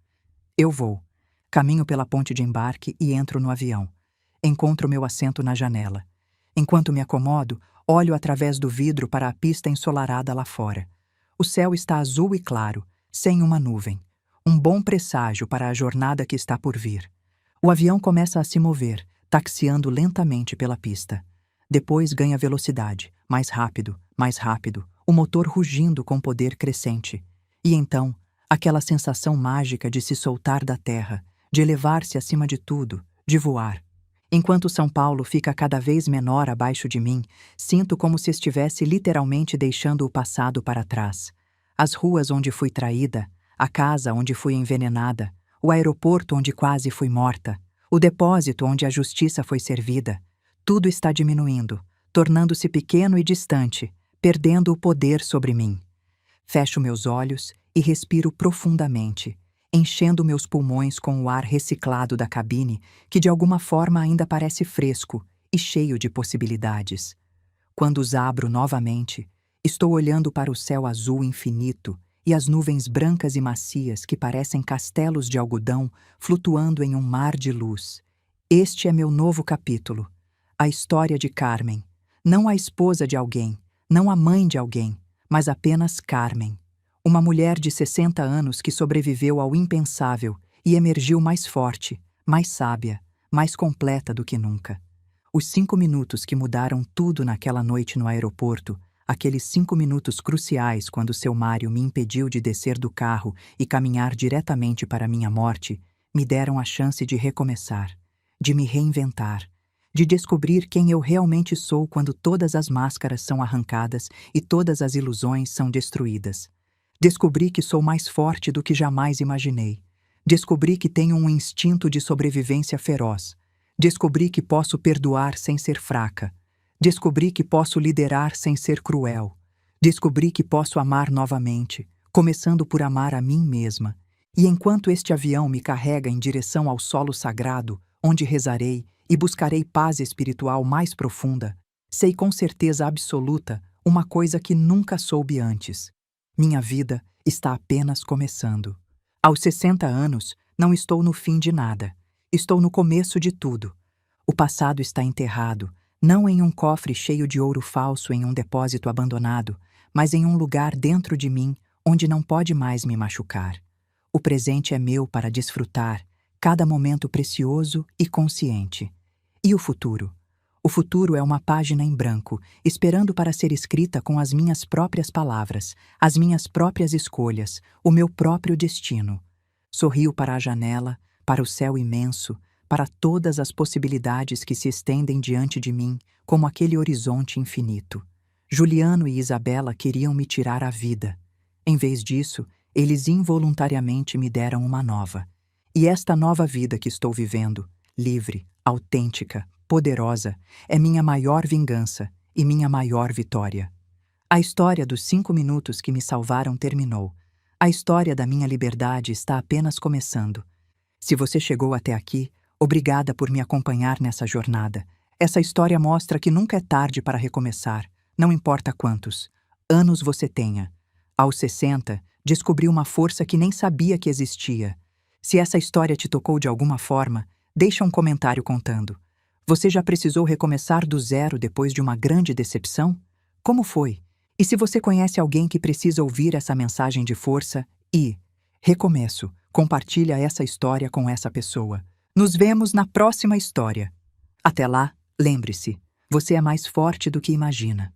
Eu vou. Caminho pela ponte de embarque e entro no avião. Encontro meu assento na janela. Enquanto me acomodo, olho através do vidro para a pista ensolarada lá fora. O céu está azul e claro, sem uma nuvem. Um bom presságio para a jornada que está por vir. O avião começa a se mover, taxiando lentamente pela pista. Depois ganha velocidade, mais rápido, o motor rugindo com poder crescente. E então, aquela sensação mágica de se soltar da terra, de elevar-se acima de tudo, de voar. Enquanto São Paulo fica cada vez menor abaixo de mim, sinto como se estivesse literalmente deixando o passado para trás. As ruas onde fui traída, a casa onde fui envenenada, o aeroporto onde quase fui morta, o depósito onde a justiça foi servida. Tudo está diminuindo, tornando-se pequeno e distante, perdendo o poder sobre mim. Fecho meus olhos e respiro profundamente, enchendo meus pulmões com o ar reciclado da cabine, que de alguma forma ainda parece fresco e cheio de possibilidades. Quando os abro novamente, estou olhando para o céu azul infinito e as nuvens brancas e macias que parecem castelos de algodão flutuando em um mar de luz. Este é meu novo capítulo, a história de Carmen, não a esposa de alguém, não a mãe de alguém, mas apenas Carmen. Uma mulher de 60 anos que sobreviveu ao impensável e emergiu mais forte, mais sábia, mais completa do que nunca. Os 5 minutos que mudaram tudo naquela noite no aeroporto, aqueles 5 minutos cruciais quando seu Mário me impediu de descer do carro e caminhar diretamente para minha morte, me deram a chance de recomeçar, de me reinventar, de descobrir quem eu realmente sou quando todas as máscaras são arrancadas e todas as ilusões são destruídas. Descobri que sou mais forte do que jamais imaginei. Descobri que tenho um instinto de sobrevivência feroz. Descobri que posso perdoar sem ser fraca. Descobri que posso liderar sem ser cruel. Descobri que posso amar novamente, começando por amar a mim mesma. E enquanto este avião me carrega em direção ao solo sagrado, onde rezarei e buscarei paz espiritual mais profunda, sei com certeza absoluta uma coisa que nunca soube antes. Minha vida está apenas começando. Aos 60 anos, não estou no fim de nada. Estou no começo de tudo. O passado está enterrado, não em um cofre cheio de ouro falso em um depósito abandonado, mas em um lugar dentro de mim onde não pode mais me machucar. O presente é meu para desfrutar, cada momento precioso e consciente. E o futuro? O futuro é uma página em branco, esperando para ser escrita com as minhas próprias palavras, as minhas próprias escolhas, o meu próprio destino. Sorrio para a janela, para o céu imenso, para todas as possibilidades que se estendem diante de mim, como aquele horizonte infinito. Juliano e Isabela queriam me tirar a vida. Em vez disso, eles involuntariamente me deram uma nova. E esta nova vida que estou vivendo, livre, autêntica, poderosa, é minha maior vingança e minha maior vitória. A história dos 5 minutos que me salvaram terminou. A história da minha liberdade está apenas começando. Se você chegou até aqui, obrigada por me acompanhar nessa jornada. Essa história mostra que nunca é tarde para recomeçar, não importa quantos anos você tenha. Aos 60, descobri uma força que nem sabia que existia. Se essa história te tocou de alguma forma, deixa um comentário contando. Você já precisou recomeçar do zero depois de uma grande decepção? Como foi? E se você conhece alguém que precisa ouvir essa mensagem de força recomeço, compartilha essa história com essa pessoa. Nos vemos na próxima história. Até lá, lembre-se, você é mais forte do que imagina.